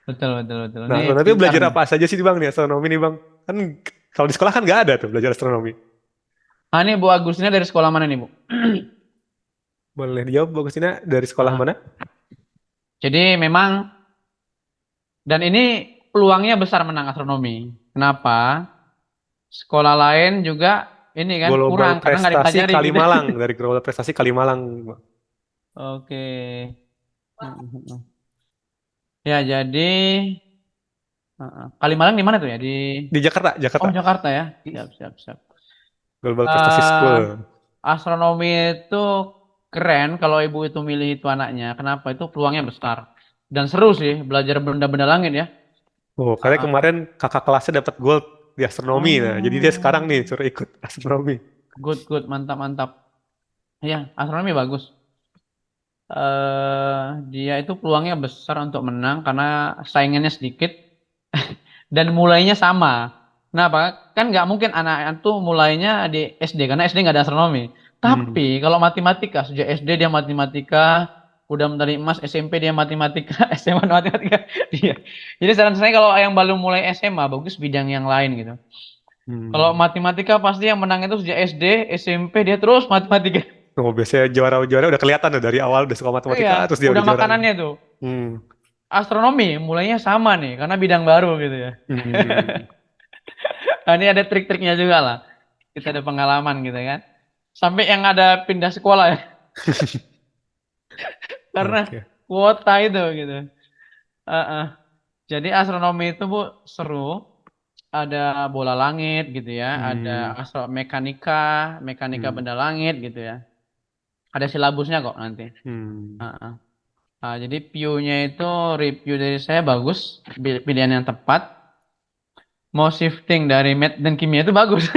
Betul, betul, betul. nah Ini astronomi pintar belajar nih. apa saja sih Bang nih astronomi nih Bang? Kan kalau di sekolah kan nggak ada tuh belajar astronomi. Ah, ini Bu Agustina dari sekolah mana nih, Bu? Boleh dijawab Bagustina dari sekolah Ah, mana? jadi memang, dan ini peluangnya besar menang astronomi. Kenapa? Sekolah lain juga ini kan Global kurang karena nggak Prestasi dipelajari gitu. Kalimalang, dari Global Prestasi Kalimalang. Oke. Ya, jadi Kalimalang di mana tuh ya? Di Jakarta, Oh, Jakarta. Jakarta ya. Siap, siap, siap. Global Prestasi eh School. Astronomi itu keren kalau ibu itu milih itu anaknya. Kenapa? Itu peluangnya besar. Dan seru sih belajar benda-benda langit ya. Oh, karena Ah, kemarin kakak kelasnya dapat gold di astronomi. Nah, jadi dia sekarang nih oh, suruh ikut astronomi. good, good, mantap, mantap. Ya, astronomi bagus. Dia itu peluangnya besar untuk menang karena saingannya sedikit dan mulainya sama. Kenapa? Kan nggak mungkin anak itu mulainya di SD karena SD nggak ada astronomi. Hmm. Tapi kalau matematika sejak SD dia matematika, udah medali emas SMP dia matematika, SMA matematika dia. Jadi saran saya kalau yang baru mulai SMA bagus bidang yang lain gitu. Kalau Hmm. matematika pasti yang menang itu sejak SD, SMP dia terus matematika. Oh, biasanya juara-juara udah kelihatan tuh dari awal udah suka Iya, matematika terus dia udah udah juara. makanannya tuh. Hmm. Astronomi mulainya sama nih karena bidang baru gitu ya. Hmm. Nah, ini ada trik-triknya juga lah. Kita ada pengalaman gitu kan. Sampai yang ada pindah sekolah ya karena Oke. kuota itu gitu. Heeh. Jadi astronomi itu Bu seru. Ada bola langit gitu ya, ada Hmm. astromekanika, mekanika Hmm. benda langit gitu ya. Ada silabusnya kok nanti. Hmm. Heeh. Nah, jadi view-nya itu review dari saya bagus, pilihan yang tepat. Mau shifting dari math dan kimia itu bagus.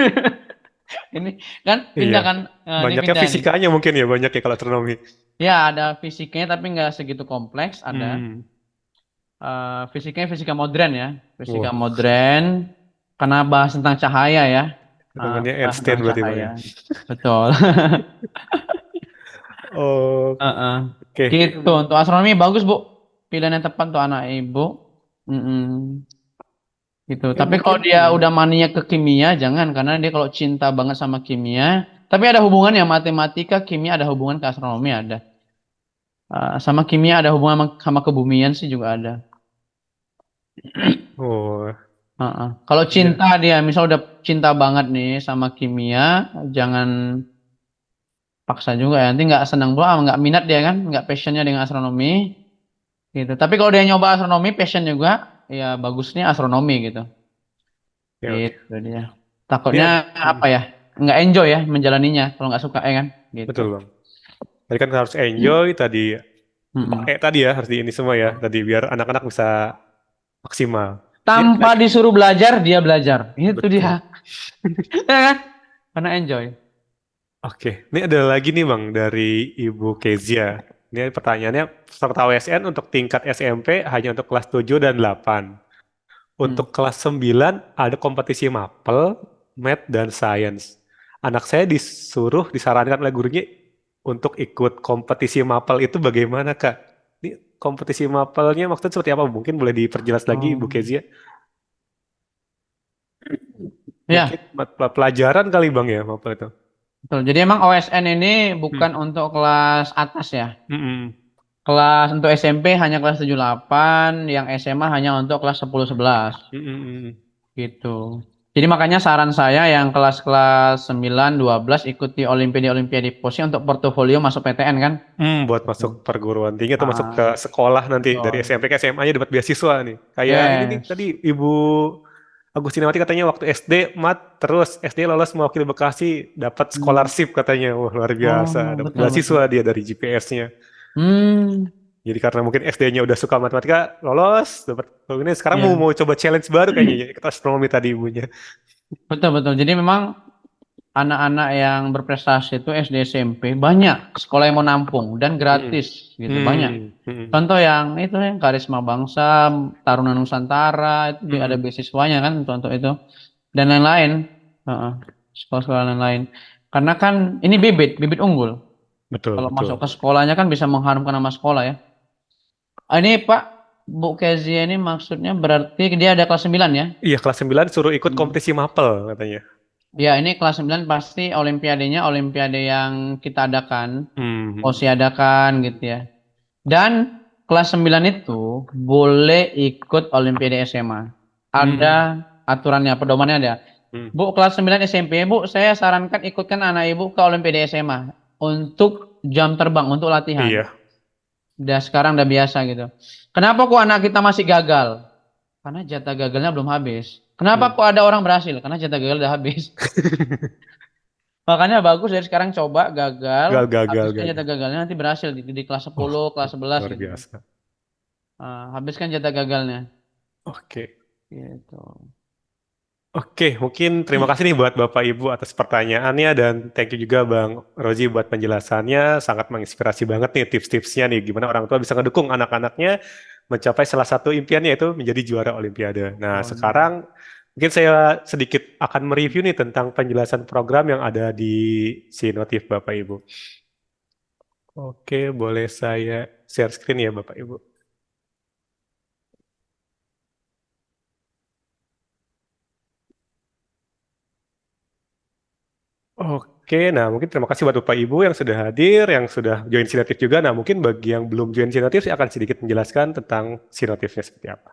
Ini kan Iya. pindah kan, ini Banyaknya pindah nih. fisikanya mungkin ya banyak ya kalau astronomi. Ya ada fisiknya tapi nggak segitu kompleks. Ada Hmm. fisikanya fisika modern ya, fisika Wah, modern karena bahas tentang cahaya ya. temannya Bahas Einstein tentang berarti Bang cahaya, ya. betul. Oke. Heeh. Gitu untuk astronomi bagus Bu, pilihan yang tepat untuk anak ibu. Mm-mm. Gitu. Oke, Tapi kalau mungkin dia udah mania ke kimia, jangan karena dia kalau cinta banget sama kimia, Tapi ada hubungannya matematika, kimia ada hubungan ke astronomi ada. Sama kimia ada hubungan sama kebumian sih juga ada. Oh, Kalau iya. cinta dia, misal udah cinta banget nih sama kimia, jangan paksa juga ya. Nanti nggak senang pula, nggak minat dia kan, nggak passionnya dengan astronomi gitu. Tapi kalau dia nyoba astronomi, passion juga, ya bagusnya astronomi gitu. Ya, oke. Gitu dia. Ini Takutnya apa ya? Nggak enjoy ya menjalaninya kalau nggak suka ya kan? Gitu. betul Bang. Tadi kan harus enjoy tadi. Mm-mm. Tadi ya harus di ini semua ya. Tadi biar anak-anak bisa maksimal. Ini Tanpa disuruh belajar, dia belajar. Itu betul. dia. Ya kan? Karena enjoy. Oke, ini ada lagi nih Bang dari Ibu Kezia. Ini pertanyaannya, peserta WSN untuk tingkat SMP hanya untuk kelas 7 dan 8. Hmm. Untuk kelas 9 ada kompetisi mapel, math, dan science. Anak saya disarankan oleh gurunya untuk ikut kompetisi mapel itu bagaimana Kak? Ini kompetisi mapelnya maksudnya seperti apa? Mungkin boleh diperjelas lagi Ibu Oh. Kezia? Mungkin Ya, pelajaran kali Bang ya mapel itu. betul. Jadi emang OSN ini Hmm. bukan untuk kelas atas ya. Mm-mm. Kelas untuk SMP hanya kelas 7-8, yang SMA hanya untuk kelas 10-11 Mm-mm. gitu. Jadi makanya saran saya yang kelas-kelas 9-12 ikuti Olimpiade-Olimpiade POSI untuk portofolio masuk PTN kan? Buat Gitu. masuk perguruan tinggi atau masuk ke Ah, sekolah nanti dari betul. SMP ke SMA-nya dapat beasiswa nih. Kayak ini nih Yes. tadi Ibu Agustinawati katanya waktu SD mat terus SD lolos mewakili Bekasi dapat Hmm. scholarship katanya. Wah, luar biasa, Oh, dapat betul betul. beasiswa dia dari GPS-nya. Hmm. Jadi karena mungkin SD-nya udah suka matematika, lolos dapat. Ini sekarang mau Ya, mau coba challenge baru kayaknya ya, ikut astronomi tadi ibunya. betul betul. Jadi memang anak-anak yang berprestasi itu SD SMP banyak sekolah yang mau nampung dan Mm-mm. gratis gitu banyak. Mm-mm. Contoh yang itu yang Karisma Bangsa, Taruna Nusantara itu ada Mm-mm. beasiswanya kan contoh itu dan lain-lain. Heeh. Sekolah-sekolah lain-lain. Karena kan ini bibit unggul. Betul, Kalau masuk betul. ke sekolahnya kan bisa mengharumkan nama sekolah ya. Ini Pak Bu Kezia ini maksudnya berarti dia ada kelas 9 ya? Iya, kelas 9 suruh ikut Hmm. kompetisi mapel katanya. Ya, ini kelas 9 pasti olimpiadenya olimpiade yang kita adakan, Hmm. OSI adakan gitu ya. Dan kelas 9 itu boleh ikut olimpiade SMA. Ada Hmm. aturannya, pedomannya ada. Hmm. Bu, kelas 9 SMP, Bu, saya sarankan ikutkan anak Ibu ke olimpiade SMA untuk jam terbang, untuk latihan. Iya. Udah sekarang udah biasa gitu. Kenapa kok anak kita masih gagal? Karena jatah gagalnya belum habis. Kenapa Hmm. kok ada orang berhasil? Karena jatah gagal udah habis. Makanya bagus dari sekarang coba gagal, Gagal, gagal, habiskan jatah gagal. gagalnya nanti berhasil di kelas Oh, 10, kelas 11 luar gitu. biasa. Habiskan jatah gagalnya. Oke. Gitu. Oke, mungkin terima kasih nih buat Bapak Ibu atas pertanyaannya dan thank you juga Bang Rozi buat penjelasannya. Sangat menginspirasi banget nih tips-tipsnya nih gimana orang tua bisa ngedukung anak-anaknya mencapai salah satu impiannya yaitu menjadi juara Olimpiade. Nah, Oh, sekarang mungkin saya sedikit akan mereview nih tentang penjelasan program yang ada di Sinotif Bapak Ibu. Oke, boleh saya share screen ya Bapak Ibu. Oke, nah mungkin terima kasih buat Bapak Ibu yang sudah hadir, yang sudah join Sinotif juga. Nah mungkin bagi yang belum join Sinotif, saya akan sedikit menjelaskan tentang Sinotifnya seperti apa.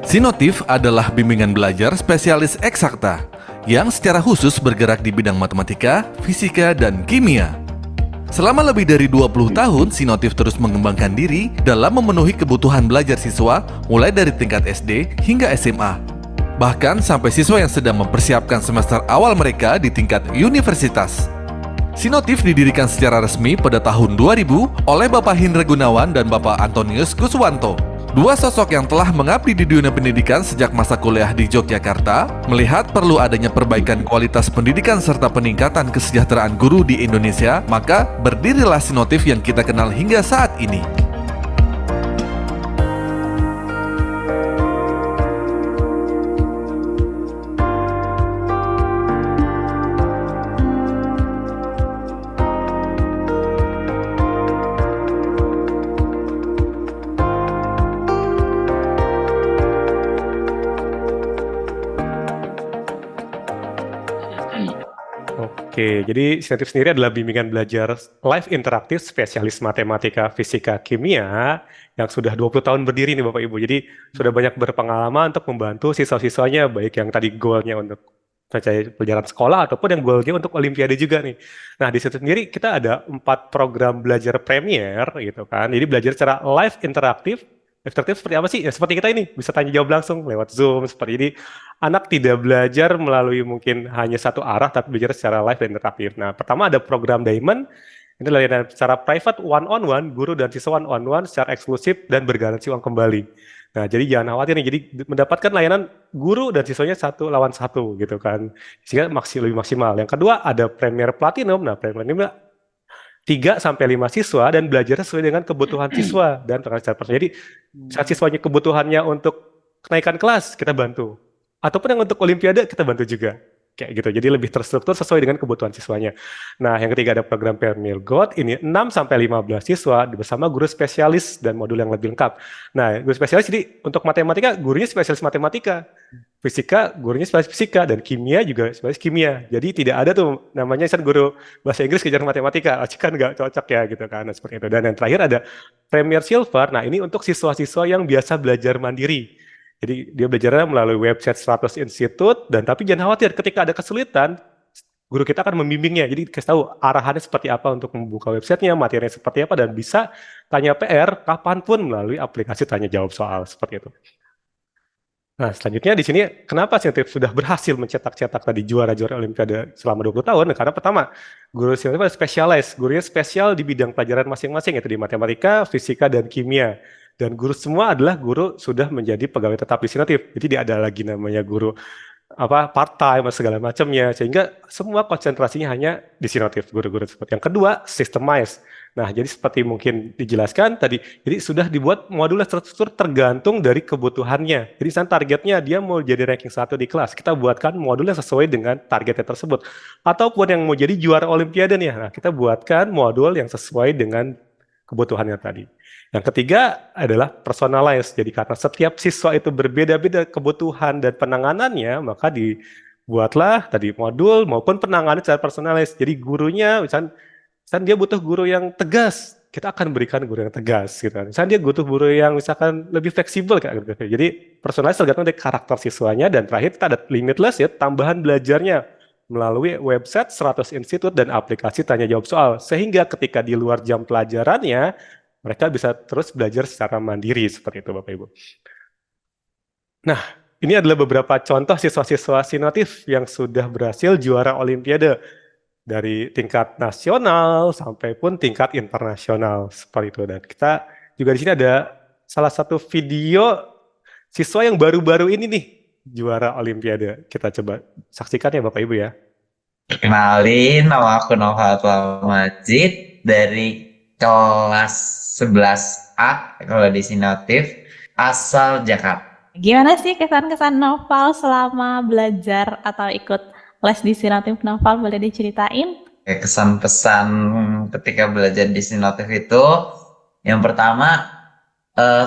Sinotif adalah bimbingan belajar spesialis eksakta yang secara khusus bergerak di bidang matematika, fisika, dan kimia. Selama lebih dari 20 tahun, Sinotif terus mengembangkan diri dalam memenuhi kebutuhan belajar siswa mulai dari tingkat SD hingga SMA. Bahkan sampai siswa yang sedang mempersiapkan semester awal mereka di tingkat universitas. Sinotif didirikan secara resmi pada tahun 2000 oleh Bapak Hindra Gunawan dan Bapak Antonius Guswanto. Dua sosok yang telah mengabdi di dunia pendidikan sejak masa kuliah di Yogyakarta, melihat perlu adanya perbaikan kualitas pendidikan serta peningkatan kesejahteraan guru di Indonesia, maka berdirilah Sinotif yang kita kenal hingga saat ini. Oke, jadi Sinetip sendiri adalah bimbingan belajar live interaktif spesialis matematika, fisika, kimia yang sudah 20 tahun berdiri nih Bapak Ibu. Jadi sudah banyak berpengalaman untuk membantu siswa-siswanya, baik yang tadi goalnya untuk pelajaran sekolah ataupun yang goalnya untuk Olimpiade juga nih. Nah, di situ sendiri kita ada 4 program belajar premier gitu kan. Jadi belajar secara live interaktif. Interaktif seperti apa sih? Ya seperti kita ini, bisa tanya jawab langsung lewat Zoom seperti ini. Anak tidak belajar melalui mungkin hanya satu arah, tapi belajar secara live dan interaktif. Nah, pertama ada program Diamond, ini layanan secara private one-on-one, guru dan siswa one-on-one secara eksklusif dan bergaransi uang kembali. Nah, jadi jangan khawatir nih, jadi mendapatkan layanan guru dan siswanya 1 lawan 1 gitu kan, sehingga lebih maksimal. Yang kedua ada Premier Platinum, nah Premier Platinum 3 sampai 5 siswa dan belajar sesuai dengan kebutuhan siswa dan pengajar secara personal. Jadi saat siswanya kebutuhannya untuk kenaikan kelas, kita bantu. Ataupun yang untuk Olimpiade, kita bantu juga. Kayak gitu, jadi lebih terstruktur sesuai dengan kebutuhan siswanya. Nah, yang ketiga ada program Premier God, ini 6 sampai 15 siswa bersama guru spesialis dan modul yang lebih lengkap. Nah, guru spesialis jadi untuk matematika, gurunya spesialis matematika. Fisika, gurunya spesialis fisika, dan kimia juga spesialis kimia. Jadi tidak ada tuh namanya guru bahasa Inggris kejar matematika, kan nggak cocok ya gitu kan, nah, seperti itu. Dan yang terakhir ada Premier Silver, nah ini untuk siswa-siswa yang biasa belajar mandiri. Jadi dia belajarnya melalui website 100 Institute, dan tapi jangan khawatir ketika ada kesulitan, guru kita akan membimbingnya. Jadi kasih tahu arahannya seperti apa untuk membuka websitenya, materinya seperti apa, dan bisa tanya PR kapanpun melalui aplikasi tanya jawab soal seperti itu. Nah, selanjutnya di sini kenapa Sinetip sudah berhasil mencetak-cetak tadi juara-juara Olimpiade selama 20 tahun? Nah, karena pertama, guru Sinetip ada spesialis, gurunya spesial di bidang pelajaran masing-masing, yaitu di matematika, fisika, dan kimia. Dan guru semua adalah guru sudah menjadi pegawai tetap di Sinetip. Jadi tidak ada lagi namanya guru part time segala macamnya, sehingga semua konsentrasinya hanya di Sinetip guru-guru seperti. Yang kedua, systemized. Nah, jadi seperti mungkin dijelaskan tadi, jadi sudah dibuat modul struktur tergantung dari kebutuhannya. Jadi misalnya targetnya dia mau jadi ranking 1 di kelas, kita buatkan modul yang sesuai dengan targetnya tersebut. Ataupun yang mau jadi juara Olimpiade nih, nah kita buatkan modul yang sesuai dengan kebutuhannya tadi. Yang ketiga adalah personalized. Jadi karena setiap siswa itu berbeda-beda kebutuhan dan penanganannya, maka dibuatlah tadi modul maupun penanganan secara personalized. Jadi gurunya misalnya dia butuh guru yang tegas, kita akan berikan guru yang tegas gitu kan. Misalnya dia butuh guru yang misalkan lebih fleksibel kayak gitu. Jadi personalized tergantung dari karakter siswanya, dan terakhir kita ada limitless ya, tambahan belajarnya melalui website 100 Institute dan aplikasi tanya jawab soal, sehingga ketika di luar jam pelajarannya mereka bisa terus belajar secara mandiri seperti itu Bapak Ibu. Nah, ini adalah beberapa contoh siswa-siswa Sinetip yang sudah berhasil juara Olimpiade dari tingkat nasional sampai pun tingkat internasional seperti itu. Dan kita juga di sini ada salah satu video siswa yang baru-baru ini nih juara Olimpiade. Kita coba saksikan ya Bapak Ibu ya. Kenalin, nama aku Novatul Majid dari kelas 11A kalau di Sinetip, asal Jakarta. Gimana sih kesan-kesan Noval selama belajar atau ikut les di Sinetip? Noval boleh diceritain? Kesan pesan ketika belajar di Sinetip itu, yang pertama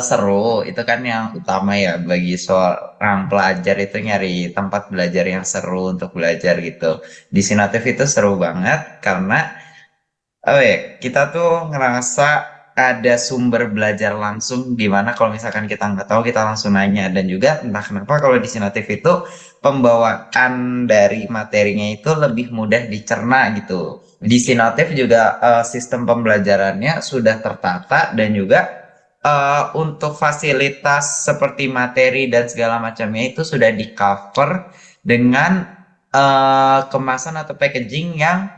seru, itu kan yang utama ya bagi seorang pelajar, itu nyari tempat belajar yang seru untuk belajar gitu. Di Sinetip itu seru banget karena kita tuh ngerasa ada sumber belajar langsung, di mana kalau misalkan kita nggak tahu kita langsung nanya. Dan juga entah kenapa kalau di Sinetip itu pembawaan dari materinya itu lebih mudah dicerna gitu. Di Sinetip juga sistem pembelajarannya sudah tertata, dan juga untuk fasilitas seperti materi dan segala macamnya itu sudah di cover dengan kemasan atau packaging yang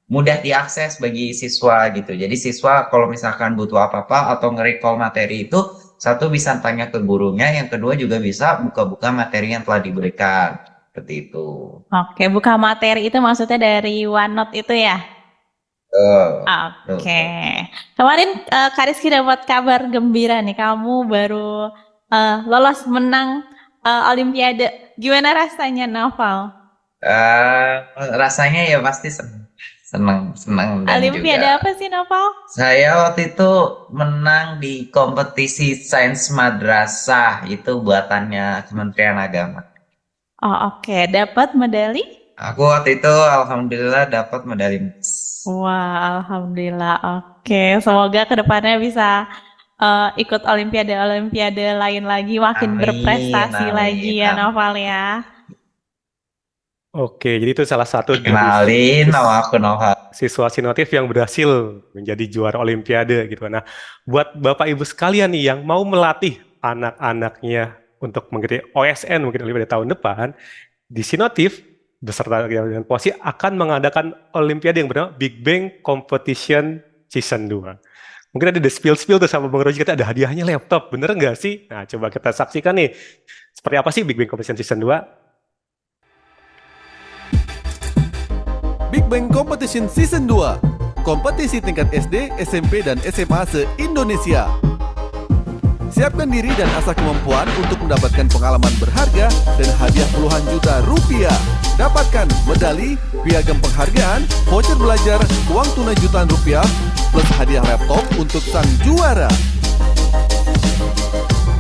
mudah diakses bagi siswa gitu. Jadi siswa kalau misalkan butuh apa-apa atau nge-recall materi itu, satu bisa tanya ke gurunya, yang kedua juga bisa buka-buka materi yang telah diberikan. Seperti itu. Oke, buka materi itu maksudnya dari OneNote itu ya? Oke. Kemarin Kak Rizky dapat kabar gembira nih, kamu baru lolos menang Olimpiade. Gimana rasanya, Noval? Rasanya ya pasti senang dan Olimpiade juga apa sih, Noval? saya waktu itu menang di kompetisi sains madrasah, itu buatannya Kementerian Agama. Oh, oke. Dapat medali? Aku waktu itu alhamdulillah dapat medali emas. Wah, alhamdulillah. Oke, semoga kedepannya bisa ikut olimpiade-olimpiade lain lagi, makin Amin, berprestasi lagi amin, ya, amin. Noval ya. Oke, jadi itu salah satu dari Kenalin nama aku Nova. siswa Sinotif yang berhasil menjadi juara Olimpiade gitu. Nah, buat Bapak Ibu sekalian nih yang mau melatih anak-anaknya untuk mengikuti OSN mungkin Olimpiade tahun depan, di Sinotif beserta dengan POSI akan mengadakan Olimpiade yang bernama Big Bang Competition Season 2. Mungkin ada spill-spill tuh sama Bang Roji, kita ada hadiahnya laptop, bener nggak sih? Nah, coba kita saksikan nih, seperti apa sih Big Bang Competition Season 2? Big Bang Competition Season 2. Kompetisi tingkat SD, SMP, dan SMA se-Indonesia. Siapkan diri dan asah kemampuan untuk mendapatkan pengalaman berharga dan hadiah puluhan juta rupiah. Dapatkan medali, piagam penghargaan, voucher belajar, uang tunai jutaan rupiah, plus hadiah laptop untuk sang juara.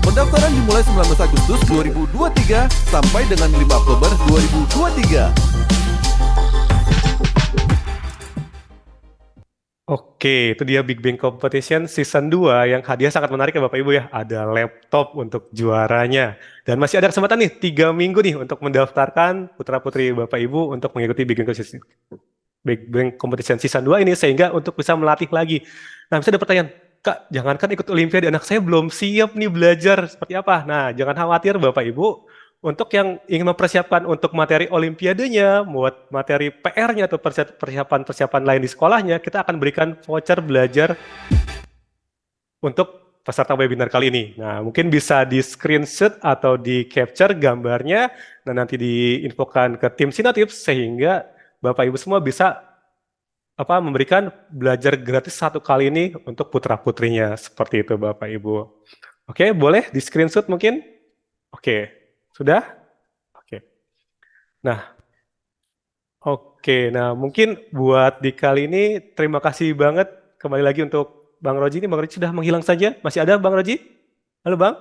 Pendaftaran dimulai 19 Agustus 2023 sampai dengan 5 Oktober 2023. Oke, itu dia Big Bang Competition Season 2 yang hadiah sangat menarik ya Bapak Ibu ya. Ada laptop untuk juaranya. Dan masih ada kesempatan nih, 3 minggu nih untuk mendaftarkan putra-putri Bapak Ibu untuk mengikuti Big Bang Competition Season 2 ini sehingga untuk bisa melatih lagi. Nah, bisa ada pertanyaan, Kak, jangankan ikut Olimpiade, anak saya belum siap nih belajar seperti apa. Nah, jangan khawatir Bapak Ibu. Untuk yang ingin mempersiapkan untuk materi Olimpiadenya, buat materi PR-nya atau persiapan-persiapan lain di sekolahnya, kita akan berikan voucher belajar untuk peserta webinar kali ini. Nah, mungkin bisa di screenshot atau di capture gambarnya, dan nanti diinfokan ke tim Sinotips sehingga Bapak Ibu semua bisa memberikan belajar gratis 1 kali ini untuk putra-putrinya. Seperti itu Bapak Ibu. Oke, boleh di screenshot mungkin? Oke, sudah? Oke. Nah, mungkin buat di kali ini terima kasih banget kembali lagi untuk Bang Roji ini. Bang Roji sudah menghilang saja. Masih ada Bang Roji? Halo Bang?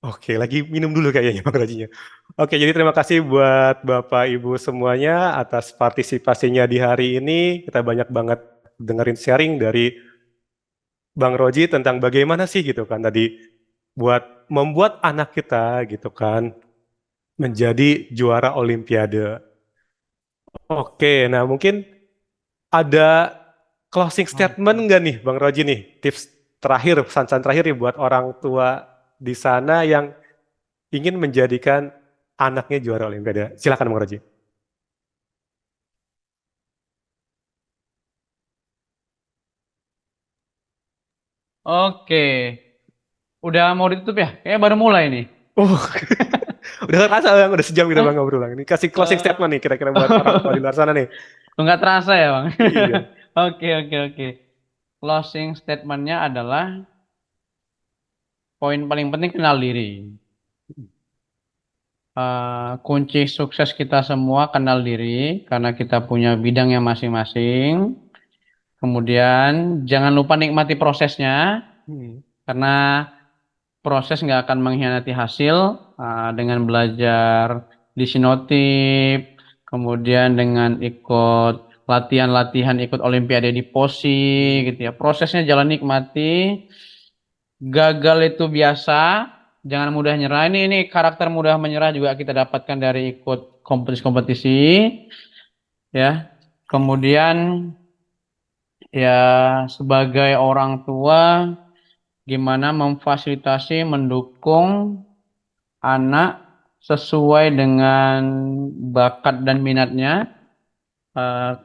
Oke, lagi minum dulu kayaknya Bang Rojinya. Oke, jadi terima kasih buat Bapak Ibu semuanya atas partisipasinya di hari ini. Kita banyak banget dengerin sharing dari Bang Roji tentang bagaimana sih gitu kan tadi buat membuat anak kita gitu kan menjadi juara Olimpiade. Oke, nah mungkin ada closing statement nggak nih Bang Roji nih? Tips terakhir, pesan-pesan terakhir nih buat orang tua di sana yang ingin menjadikan anaknya juara Olimpiade. Silakan Bang Roji. Oke, udah mau ditutup ya? Kayaknya baru mulai nih. Oh, udah kerasa Bang, udah sejam kita Bang Hah? ngobrol Bang. Ini kasih closing Eh, statement nih kira-kira buat orang tua di luar sana nih. nggak terasa ya, Bang? Iya. Oke, oke, oke. Closing statementnya adalah poin paling penting kenal diri. Kunci sukses kita semua kenal diri karena kita punya bidangnya masing-masing. Kemudian jangan lupa nikmati prosesnya Hmm. karena proses nggak akan mengkhianati hasil dengan belajar di Sinotip, kemudian dengan ikut latihan-latihan, ikut Olimpiade di POSI gitu ya. Prosesnya jalan nikmati. Gagal itu biasa, jangan mudah nyerah. Ini karakter mudah menyerah juga kita dapatkan dari ikut kompetisi-kompetisi, ya. Kemudian ya sebagai orang tua, gimana memfasilitasi, mendukung anak sesuai dengan bakat dan minatnya.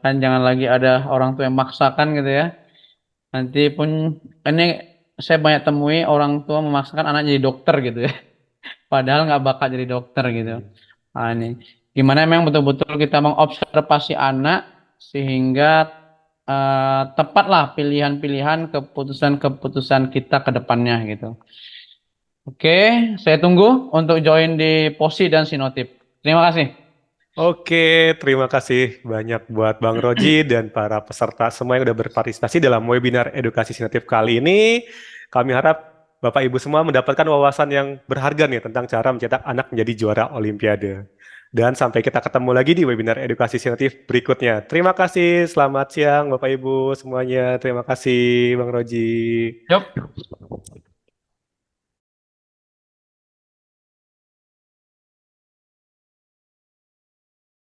Kan jangan lagi ada orang tua yang maksakan gitu ya. Nanti pun ini saya banyak temui orang tua memaksakan anak jadi dokter gitu ya. Padahal nggak bakat jadi dokter gitu. Ini gimana memang betul-betul kita mengobservasi anak sehingga tepatlah pilihan-pilihan keputusan-keputusan kita ke depannya gitu. Oke, saya tunggu untuk join di POSI dan Sinotip. Terima kasih. Oke, terima kasih banyak buat Bang Roji dan para peserta semua yang sudah berpartisipasi dalam webinar edukasi sinotif kali ini. Kami harap Bapak Ibu semua mendapatkan wawasan yang berharga nih tentang cara mencetak anak menjadi juara Olimpiade. Dan sampai kita ketemu lagi di webinar edukasi sensitif berikutnya. Terima kasih, selamat siang Bapak Ibu semuanya. Terima kasih Bang Roji. Yuk.